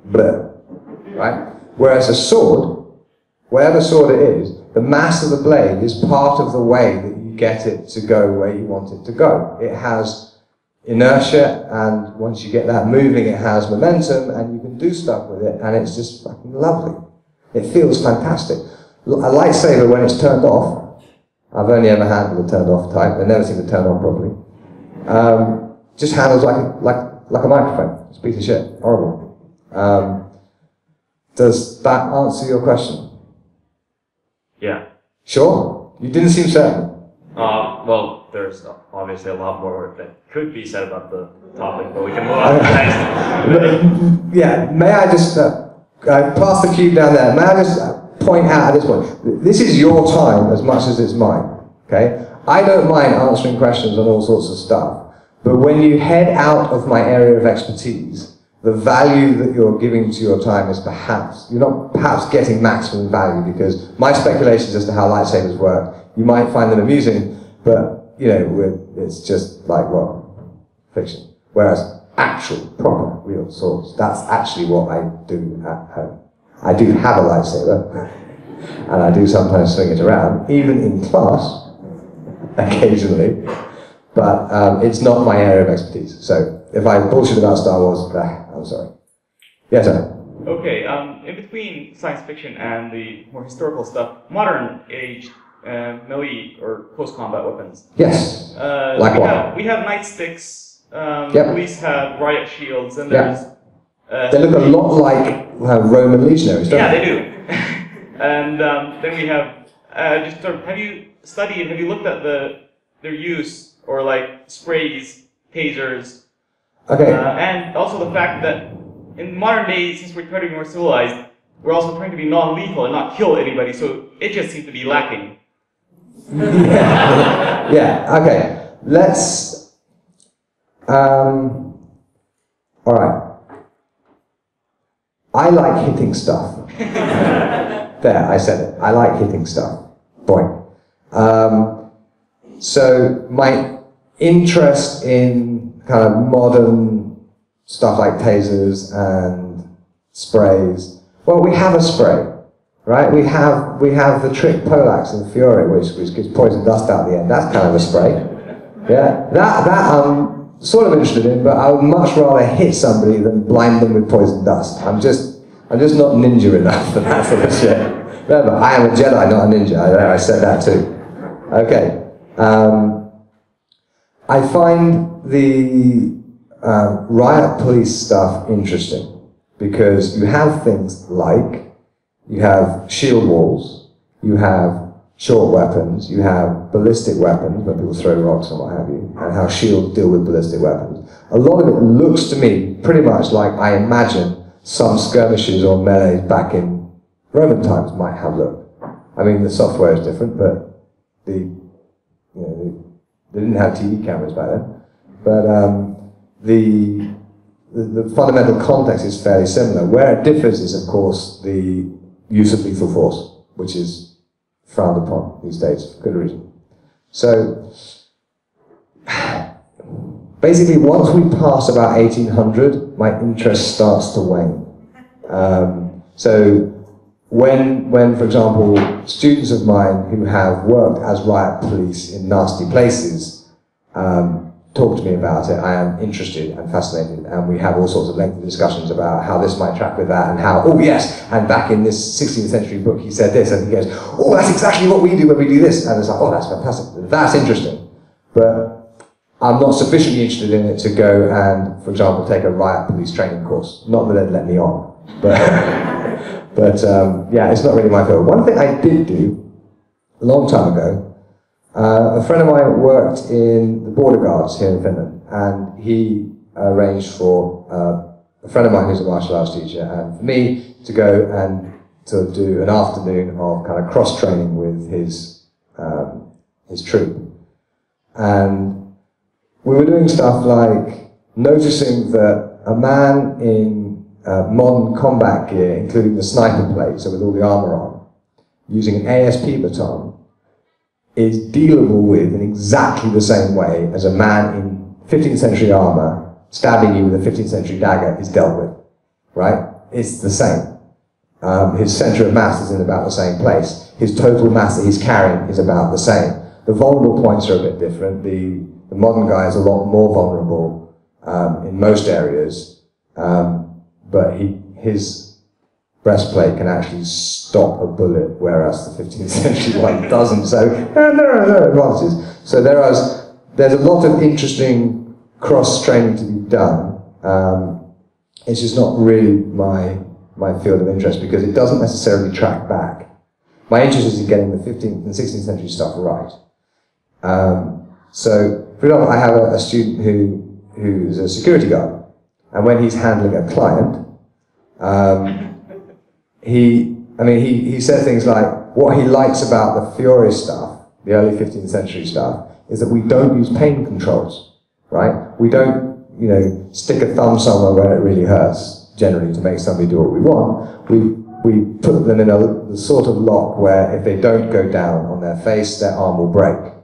Speaker 1: bleh, right? Whereas a sword, whatever sword it is, the mass of the blade is part of the way that you get it to go where you want it to go. It has inertia, and once you get that moving, it has momentum, and you can do stuff with it, and it's just fucking lovely. It feels fantastic. A lightsaber, when it's turned off, I've only ever handled a turned off type, I've never seen it turned on properly, just handles like a microphone. It's a piece of shit. Horrible. Does that answer your question?
Speaker 3: Yeah.
Speaker 1: Sure? You didn't seem certain.
Speaker 3: Well, there's obviously a lot more that could be said about the topic, but we can move on to the next.
Speaker 1: Yeah, may I just pass the cube down there? May I just point out at this point, this is your time as much as it's mine, okay? I don't mind answering questions on all sorts of stuff, but when you head out of my area of expertise, the value that you're giving to your time is you're not perhaps getting maximum value, because my speculations as to how lightsabers work, you might find them amusing, but, you know, it's just like, well, fiction. Whereas actual, proper, real swords, that's actually what I do at home. I do have a lightsaber, and I do sometimes swing it around, even in class, occasionally, but it's not my area of expertise. So if I bullshit about Star Wars, I'm sorry. Yes, sir?
Speaker 3: Okay, in between science fiction and the more historical stuff, modern age melee or close combat weapons.
Speaker 1: Yes.
Speaker 3: Like what? We have nightsticks. Police have riot shields, and there's.
Speaker 1: They look a lot like Roman legionaries, don't they?
Speaker 3: Yeah, they do. And then we have. Have you looked at their use, or like sprays, tasers?
Speaker 1: Okay.
Speaker 3: And also the fact that in modern days, since we're trying to be more civilized, we're also trying to be non-lethal and not kill anybody, so it just seems to be lacking.
Speaker 1: Yeah, okay. Let's... Alright. I like hitting stuff. There, I said it. I like hitting stuff. Boing. So my interest in kind of modern stuff like tasers and sprays, well, we have a spray, right? We have the trick Polax in Fury, which gives poison dust out the end. That's kind of a spray. Yeah, that I'm sort of interested in, but I would much rather hit somebody than blind them with poison dust. I'm just not ninja enough for that sort of shit. Remember, I am a Jedi, not a ninja. I said that too. Okay. I find the riot police stuff interesting because you have things like, you have shield walls, you have short weapons, you have ballistic weapons, where people throw rocks and what have you, and how shields deal with ballistic weapons. A lot of it looks to me pretty much like I imagine some skirmishes or melees back in Roman times might have looked. I mean, the software is different, but they didn't have TV cameras back then. But the fundamental context is fairly similar. Where it differs is, of course, the use of lethal force, which is frowned upon these days for good reason. So, basically, once we pass about 1800, my interest starts to wane. So, when, for example, students of mine who have worked as riot police in nasty places talk to me about it, I am interested and fascinated, and we have all sorts of lengthy discussions about how this might track with that, and how, oh yes, and back in this 16th century book he said this, and he goes, oh, that's exactly what we do when we do this, and it's like, oh, that's fantastic, that's interesting. But I'm not sufficiently interested in it to go and, for example, take a riot police training course. Not that they'd let me on, but, yeah, it's not really my field. One thing I did do, a long time ago, A friend of mine worked in the border guards here in Finland, and he arranged for a friend of mine who's a martial arts teacher and for me to go and to do an afternoon of kind of cross training with his troop. And we were doing stuff like noticing that a man in modern combat gear, including the sniper plate, so with all the armor on, using an ASP baton, is dealable with in exactly the same way as a man in 15th century armor stabbing you with a 15th century dagger is dealt with, right? It's the same. His center of mass is in about the same place. His total mass that he's carrying is about the same. The vulnerable points are a bit different. The modern guy is a lot more vulnerable in most areas, but his breastplate can actually stop a bullet, whereas the 15th century one doesn't. So there are advantages. So there's a lot of interesting cross-training to be done. It's just not really my field of interest because it doesn't necessarily track back. My interest is in getting the 15th and 16th century stuff right. So, for example, I have a student who's a security guard, and when he's handling a client, he said things like, what he likes about the Fiore stuff, the early 15th century stuff, is that we don't use pain controls, right? We don't, stick a thumb somewhere where it really hurts, generally, to make somebody do what we want. We put them in the sort of lock where if they don't go down on their face, their arm will break.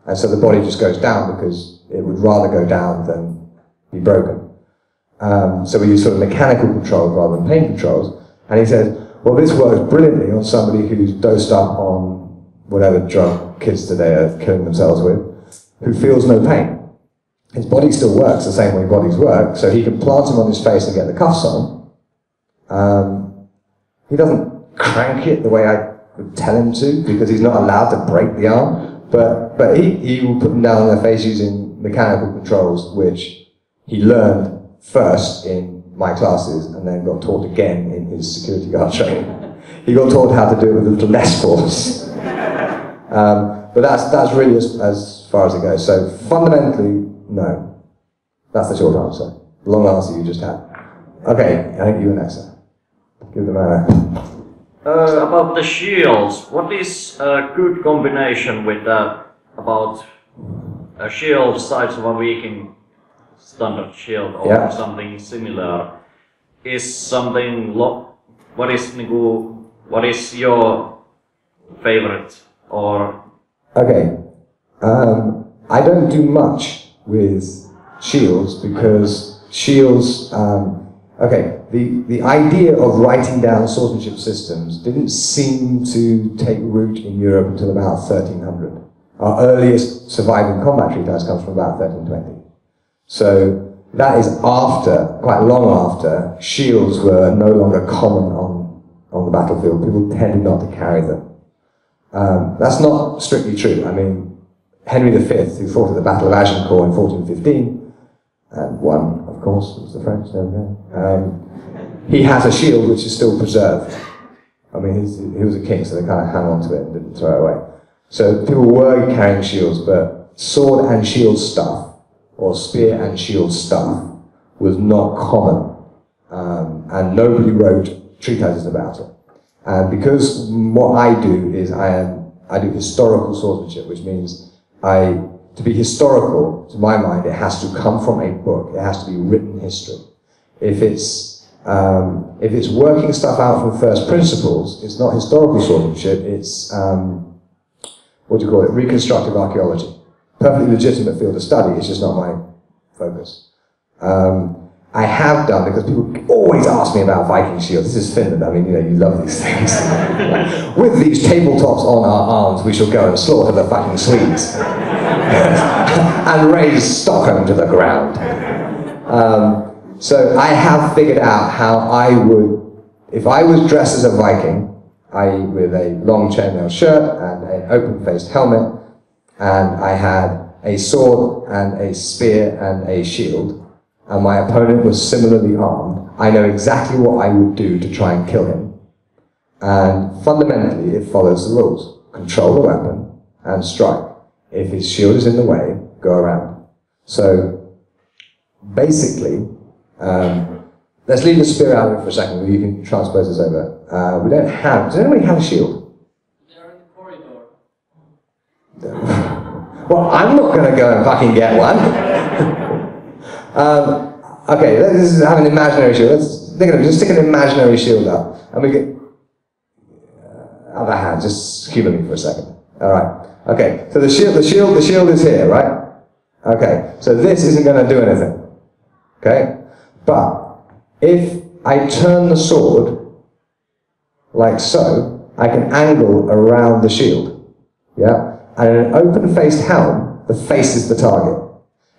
Speaker 1: And so the body just goes down because it would rather go down than be broken. So we use sort of mechanical controls rather than pain controls. And he says, well, this works brilliantly on somebody who's dosed up on whatever drug kids today are killing themselves with, who feels no pain. His body still works the same way bodies work, so he can plant him on his face and get the cuffs on. He doesn't crank it the way I would tell him to, because he's not allowed to break the arm, but he will put them down on their face using mechanical controls, which he learned first in my classes and then got taught again in his security guard training. He got taught how to do it with a little less force. But that's really as far as it goes. So fundamentally, no. That's the short answer. The long answer you just had. Okay, I think you were next. Give the man
Speaker 9: about the shields, what is a good combination with about a shield size of a Viking standard shield or something similar? Is something what is your favorite or?
Speaker 1: Okay, I don't do much with shields because shields. The idea of writing down swordsmanship systems didn't seem to take root in Europe until about 1300. Our earliest surviving combat treatise comes from about 1320. So that is after, quite long after, shields were no longer common on the battlefield. People tended not to carry them. That's not strictly true. I mean, Henry V, who fought at the Battle of Agincourt in 1415, and won, of course, it was the French, there we go. He has a shield which is still preserved. I mean, he was a king, so they kind of hung on to it and didn't throw it away. So people were carrying shields, but sword and shield stuff, or spear and shield stuff, was not common. And nobody wrote treatises about it. And because what I do is I do historical swordsmanship, which means to be historical, to my mind, it has to come from a book. It has to be written history. If it's working stuff out from first principles, it's not historical swordsmanship, it's, reconstructive archaeology. Perfectly legitimate field of study, it's just not my focus. I have done, because people always ask me about Viking shields. This is Finland, I mean, you love these things. With these tabletops on our arms, we shall go and slaughter the fucking Swedes. And raise Stockholm to the ground. So I have figured out how I would, if I was dressed as a Viking, i.e. with a long chainmail shirt and an open-faced helmet, and I had a sword and a spear and a shield, and my opponent was similarly armed, I know exactly what I would do to try and kill him. And fundamentally, it follows the rules. Control the weapon and strike. If his shield is in the way, go around. So basically, let's leave the spear out of it for a second. You can transpose this over. We don't have. Does anybody have a shield?
Speaker 10: They're in the corridor.
Speaker 1: Well, I'm not going to go and fucking get one. Okay, let's have an imaginary shield. Let's think of it. Just stick an imaginary shield up, and we get. Other hand, just humor me for a second. All right. Okay. So the shield is here, right? Okay. So this isn't going to do anything. Okay. But if I turn the sword like so, I can angle around the shield. Yeah. And in an open-faced helm, the face is the target.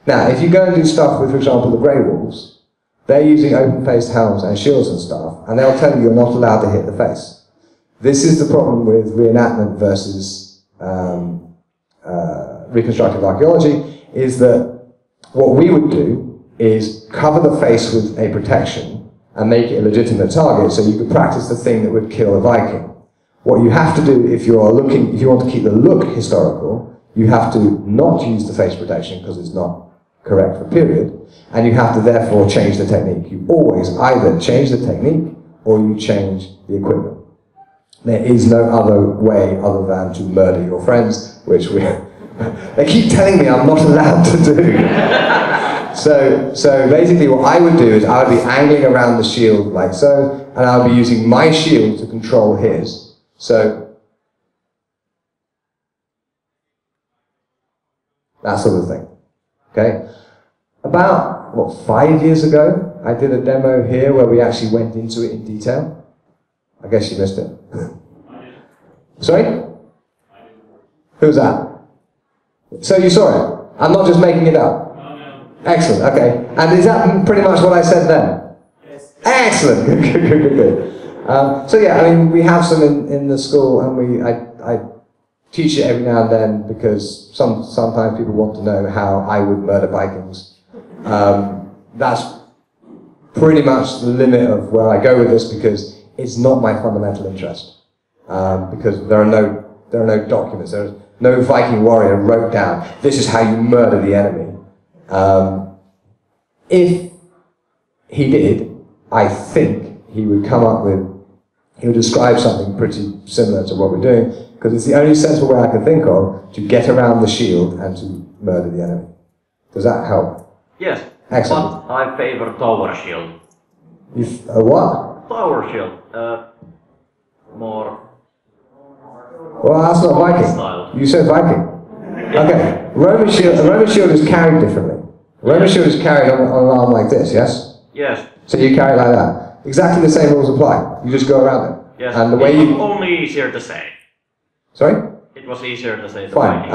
Speaker 1: Now, if you go and do stuff with, for example, the Grey Wolves, they're using open-faced helms and shields and stuff, and they'll tell you you're not allowed to hit the face. This is the problem with reenactment versus reconstructive archaeology, is that what we would do is cover the face with a protection and make it a legitimate target so you could practice the thing that would kill a Viking. What you have to do if you want to keep the look historical, you have to not use the face protection because it's not correct for period, and you have to therefore change the technique. You always either change the technique or you change the equipment. There is no other way other than to murder your friends, which they keep telling me I'm not allowed to do. So basically what I would do is I would be angling around the shield like so, and I would be using my shield to control his. So that sort of thing. Okay? About, 5 years ago, I did a demo here where we actually went into it in detail. I guess you missed it. Sorry? Who's that? So you saw it? I'm not just making it up? Excellent, okay. And is that pretty much what I said then? Yes. Excellent, good. So yeah, I mean, we have some in the school, and I teach it every now and then because sometimes people want to know how I would murder Vikings. That's pretty much the limit of where I go with this because it's not my fundamental interest. Because there are no documents. There's no Viking warrior wrote down, this is how you murder the enemy. If he did, I think he would describe something pretty similar to what we're doing, because it's the only sensible way I can think of to get around the shield and to murder the enemy. Does that help?
Speaker 9: Yes.
Speaker 1: Excellent.
Speaker 9: But I favor tower shield.
Speaker 1: What?
Speaker 9: Tower shield. More.
Speaker 1: Well, that's not Viking.
Speaker 9: Style.
Speaker 1: You said Viking. Okay. Roman shield is carried differently. Roman shield is carried on an arm like this, yes?
Speaker 9: Yes.
Speaker 1: So you carry it like that. Exactly the same rules apply. You just go around it.
Speaker 9: Yes.
Speaker 1: And the way
Speaker 9: it was only easier to say.
Speaker 1: Sorry?
Speaker 9: It was easier to say.
Speaker 1: Fine.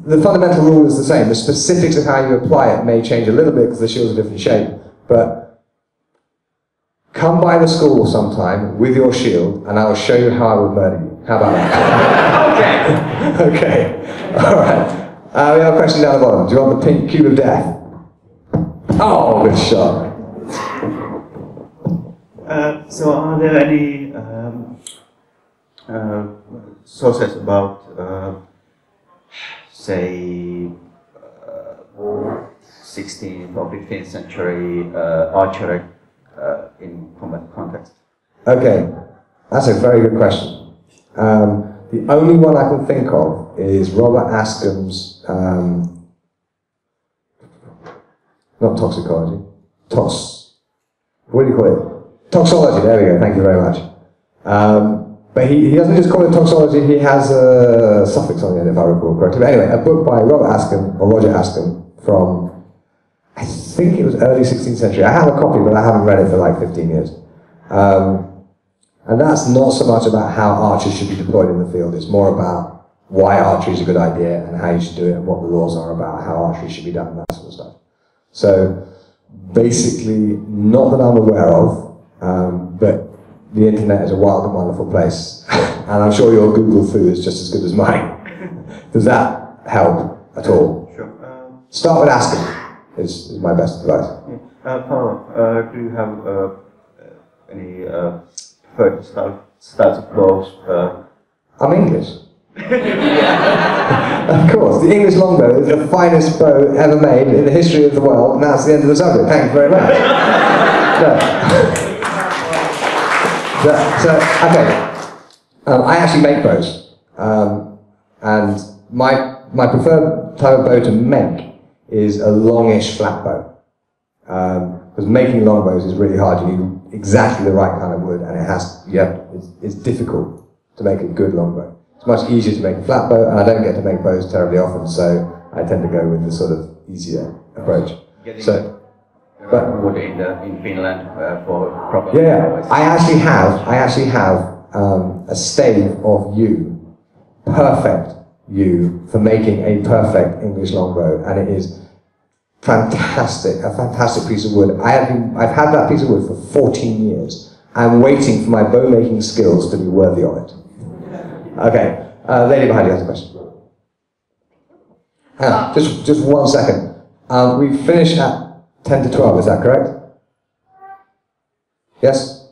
Speaker 1: The fundamental rule is the same. The specifics of how you apply it may change a little bit because the shield's a different shape. But come by the school sometime with your shield, and I will show you how I would murder you. How about that? Okay. Okay. All right. We have a question down the bottom. Do you want the pink cube of death? Oh, good shot.
Speaker 11: So are there any sources about, say, 16th or 15th century archery in combat context?
Speaker 1: Okay, that's a very good question. The only one I can think of is Robert Ascham's, not toxicology, what do you call it? Toxology, there we go, thank you very much. But he doesn't just call it toxology, he has a suffix on it if I recall correctly. But anyway, a book by Robert Ascham, or Roger Ascham, from, I think it was early 16th century. I have a copy, but I haven't read it for like 15 years. And that's not so much about how archers should be deployed in the field, it's more about why archery is a good idea and how you should do it and what the laws are about how archery should be done and that sort of stuff. So basically, not that I'm aware of, but the internet is a wild and wonderful place. And I'm sure your Google foo is just as good as mine. Does that help at all?
Speaker 11: Sure.
Speaker 1: Start with asking, is my best advice.
Speaker 11: Paolo, do you have any preferred styles of bows?
Speaker 1: I'm English. Of course, the English longbow is the finest bow ever made in the history of the world, and that's the end of the subject. Thank you very much. I actually make bows, and my preferred type of bow to make is a longish flat bow. Because making longbows is really hard. You need exactly the right kind of wood, and it's difficult to make a good longbow. It's much easier to make a flat bow, and I don't get to make bows terribly often, so I tend to go with the sort of easier approach.
Speaker 15: Wood in Finland for proper.
Speaker 1: Yeah, I actually have a stave of yew, perfect yew, for making a perfect English longbow, and it is fantastic, a fantastic piece of wood. I've had that piece of wood for 14 years. I'm waiting for my bow making skills to be worthy of it. Okay, lady behind you has a question. Just 1 second. We finish at 10 to 12, is that correct? Yes?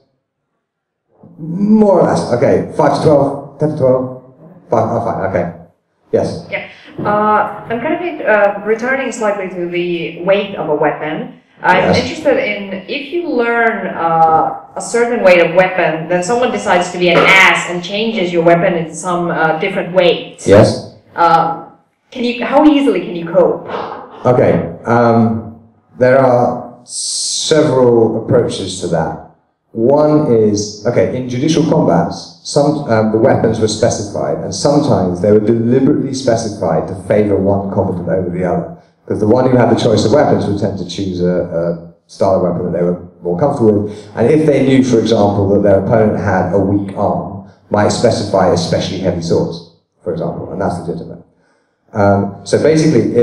Speaker 1: More or less, okay. 5 to 12, 10 to 12, 5, okay. Yes?
Speaker 16: Yeah. I'm kind of returning slightly to the weight of a weapon. I'm interested in, if you learn a certain weight of weapon, then someone decides to be an ass and changes your weapon in some different weight.
Speaker 1: Yes?
Speaker 16: How easily can you cope?
Speaker 1: Okay, there are several approaches to that. One is, okay, in judicial combats, the weapons were specified, and sometimes they were deliberately specified to favour one combatant over the other. Because the one who had the choice of weapons would tend to choose a style of weapon that they were more comfortable with. And if they knew, for example, that their opponent had a weak arm, might specify especially heavy swords, for example, and that's legitimate. So basically,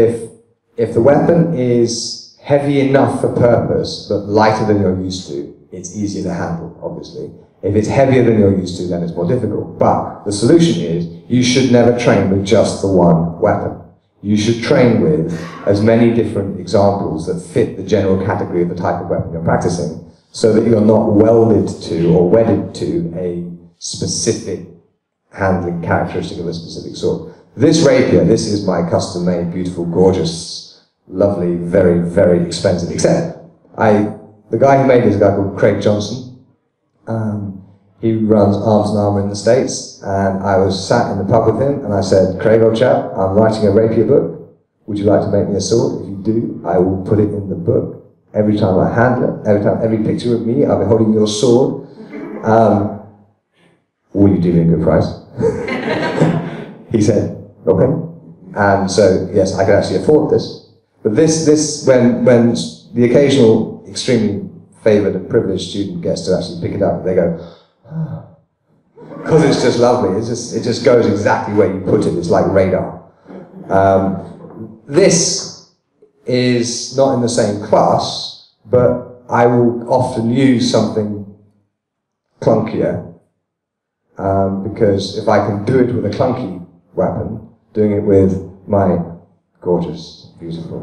Speaker 1: if the weapon is heavy enough for purpose, but lighter than you're used to, it's easier to handle, obviously. If it's heavier than you're used to, then it's more difficult. But the solution is, you should never train with just the one weapon. You should train with as many different examples that fit the general category of the type of weapon you're practicing, so that you're not welded to or wedded to a specific handling characteristic of a specific sword. This rapier, this is my custom-made, beautiful, gorgeous, lovely, very, very expensive, except the guy who made it is a guy called Craig Johnson. He runs Arms and Armour in the States, and I was sat in the pub with him, and I said, Craig, old chap, I'm writing a rapier book. Would you like to make me a sword? If you do, I will put it in the book. Every time I handle it, every picture of me, I'll be holding your sword. Will you do me a good price? He said, okay. And so, yes, I could actually afford this. But this, when the occasional extremely favoured and privileged student gets to actually pick it up, they go, because it's just lovely. It just goes exactly where you put it. It's like radar. This is not in the same class, but I will often use something clunkier, because if I can do it with a clunky weapon, doing it with my gorgeous, beautiful,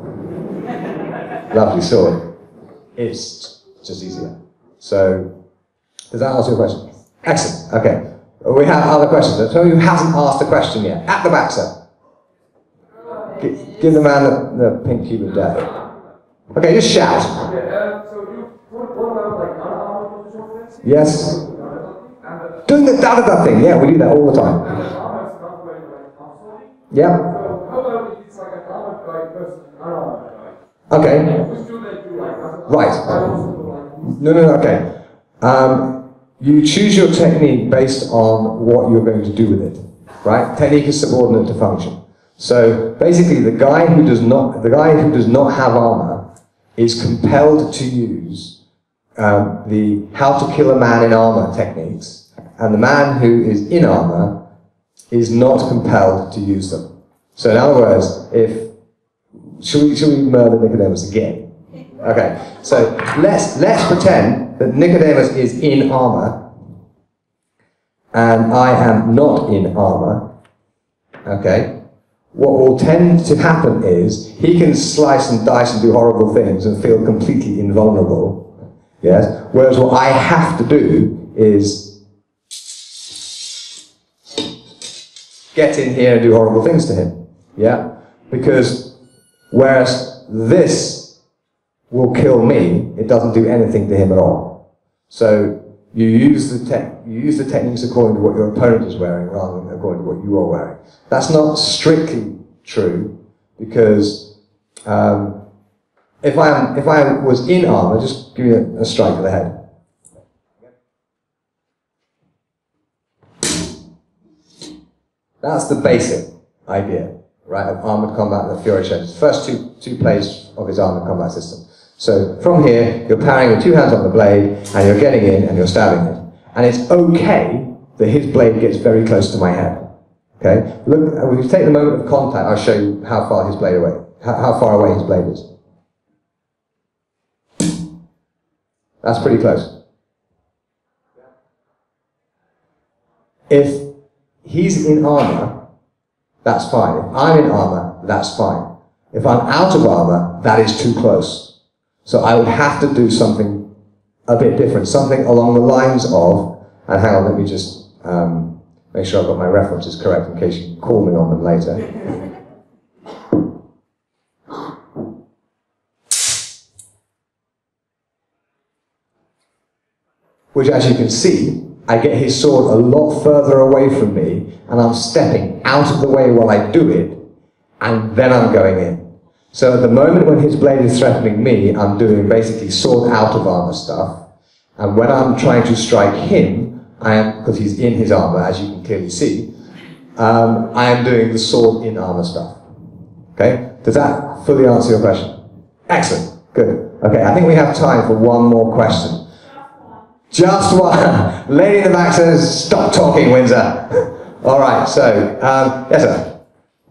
Speaker 1: lovely sword, it's just easier. So, does that answer your question? Excellent. Okay. We have other questions. Who hasn't asked a question yet? At the back, sir. Give the man the pink cube of death. Okay, just shout. Yes. Doing the da-da-da thing. Yeah, we do that all the time. Yeah. Okay. Right. No, okay. You choose your technique based on what you're going to do with it, right? Technique is subordinate to function. So basically, the guy who does not have armor is compelled to use the how to kill a man in armor techniques, and the man who is in armor is not compelled to use them. So in other words, should we murder Nicodemus again? Okay. So let's pretend that Nicodemus is in armor, and I am not in armor, okay? What will tend to happen is, he can slice and dice and do horrible things and feel completely invulnerable, yes? Whereas what I have to do is get in here and do horrible things to him. Yeah? Because whereas this will kill me, it doesn't do anything to him at all. So you use the techniques according to what your opponent is wearing rather than according to what you are wearing. That's not strictly true, because if I was in armor, just give me a strike to the head. That's the basic idea, right, of armored combat that Fiore shows. First two plays of his armored combat system. So from here, you're parrying with 2 hands on the blade, and you're getting in and you're stabbing it. And it's okay that his blade gets very close to my head. Okay? Look, if you take the moment of contact, I'll show you how far his blade away, how far away his blade is. That's pretty close. If he's in armor, that's fine. If I'm in armor, that's fine. If I'm out of armor, that is too close. So I would have to do something a bit different, something along the lines of, and hang on, let me just make sure I've got my references correct in case you call me on them later. Which, as you can see, I get his sword a lot further away from me, and I'm stepping out of the way while I do it, and then I'm going in. So at the moment when his blade is threatening me, I'm doing basically sword out of armor stuff, and when I'm trying to strike him, because he's in his armor, as you can clearly see, I am doing the sword in armor stuff. Okay? Does that fully answer your question? Excellent. Good. Okay, I think we have time for one more question. Just one. Lady in the back says, stop talking, Windsor. All right, so, yes sir.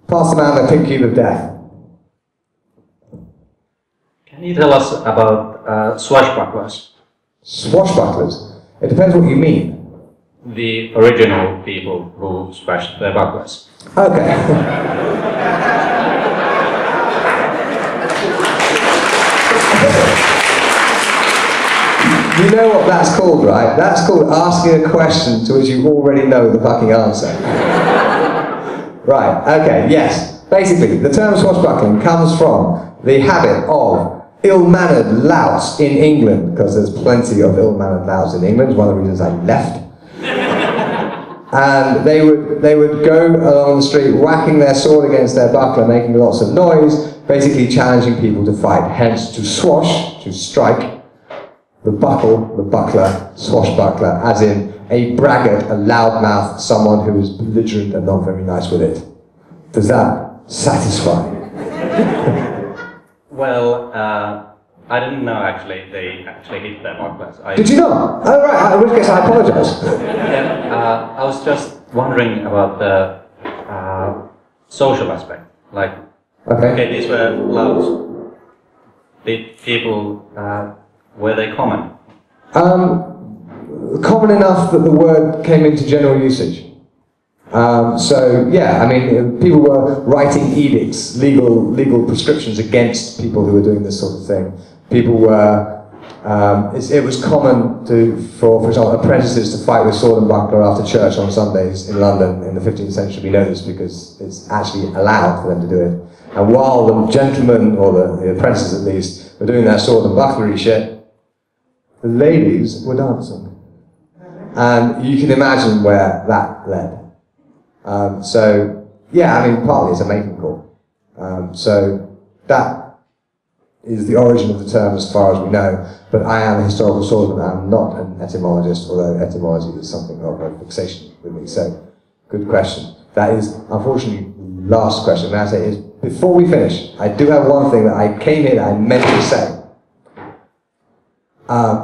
Speaker 1: Pass the man the pink cube of death.
Speaker 9: Can you tell us about swashbucklers?
Speaker 1: Swashbucklers? It depends what you mean.
Speaker 9: The original people who smashed their bucklers.
Speaker 1: Okay. You know what that's called, right? That's called asking a question to which you already know the fucking answer. Right, okay, yes. Basically, the term swashbuckling comes from the habit of ill-mannered louts in England, because there's plenty of ill-mannered louts in England. It's one of the reasons I left. And they would go along the street whacking their sword against their buckler, making lots of noise, basically challenging people to fight. Hence, to swash, to strike, the buckler, swashbuckler, as in a braggart, a loudmouth, someone who is belligerent and not very nice with it. Does that satisfy?
Speaker 3: Well, I didn't know actually they actually hit their bucklers.
Speaker 1: Did you not? Oh right, in which case I apologise.
Speaker 3: Yeah, I was just wondering about the social aspect. Like, okay, these were louds. Did people, were they common?
Speaker 1: Common enough that the word came into general usage. So yeah, I mean, people were writing edicts, legal prescriptions against people who were doing this sort of thing. People were, it was common for example, apprentices to fight with sword and buckler after church on Sundays in London in the 15th century. We know this because it's actually allowed for them to do it. And while the gentlemen, or the apprentices at least, were doing their sword and bucklery shit, the ladies were dancing. And you can imagine where that led. So, yeah, I mean, partly it's a mating call. So that is the origin of the term as far as we know, but I am a historical swordsman, I'm not an etymologist, although etymology is something of a fixation with me. So, good question. That is, unfortunately, the last question. May I say is, before we finish, I do have one thing that I came here that I meant to say,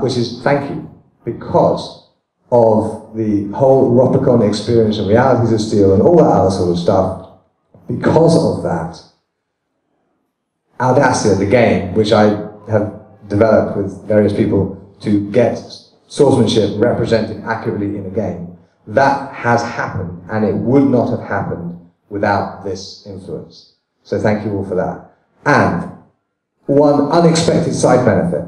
Speaker 1: which is thank you, because of the whole Ropecon experience and realities of steel and all that other sort of stuff. Because of that, Audatia, the game, which I have developed with various people to get swordsmanship represented accurately in a game, that has happened, and it would not have happened without this influence. So thank you all for that. And one unexpected side benefit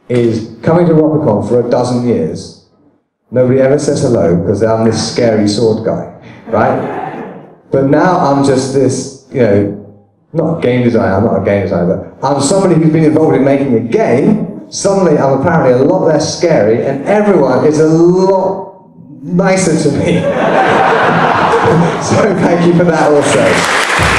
Speaker 1: is coming to Ropecon for 12 years. Nobody ever says hello because I'm this scary sword guy, right? But now I'm just this, you know, not a game designer, I'm not a game designer, but I'm somebody who's been involved in making a game. Suddenly I'm apparently a lot less scary and everyone is a lot nicer to me. So thank you for that also.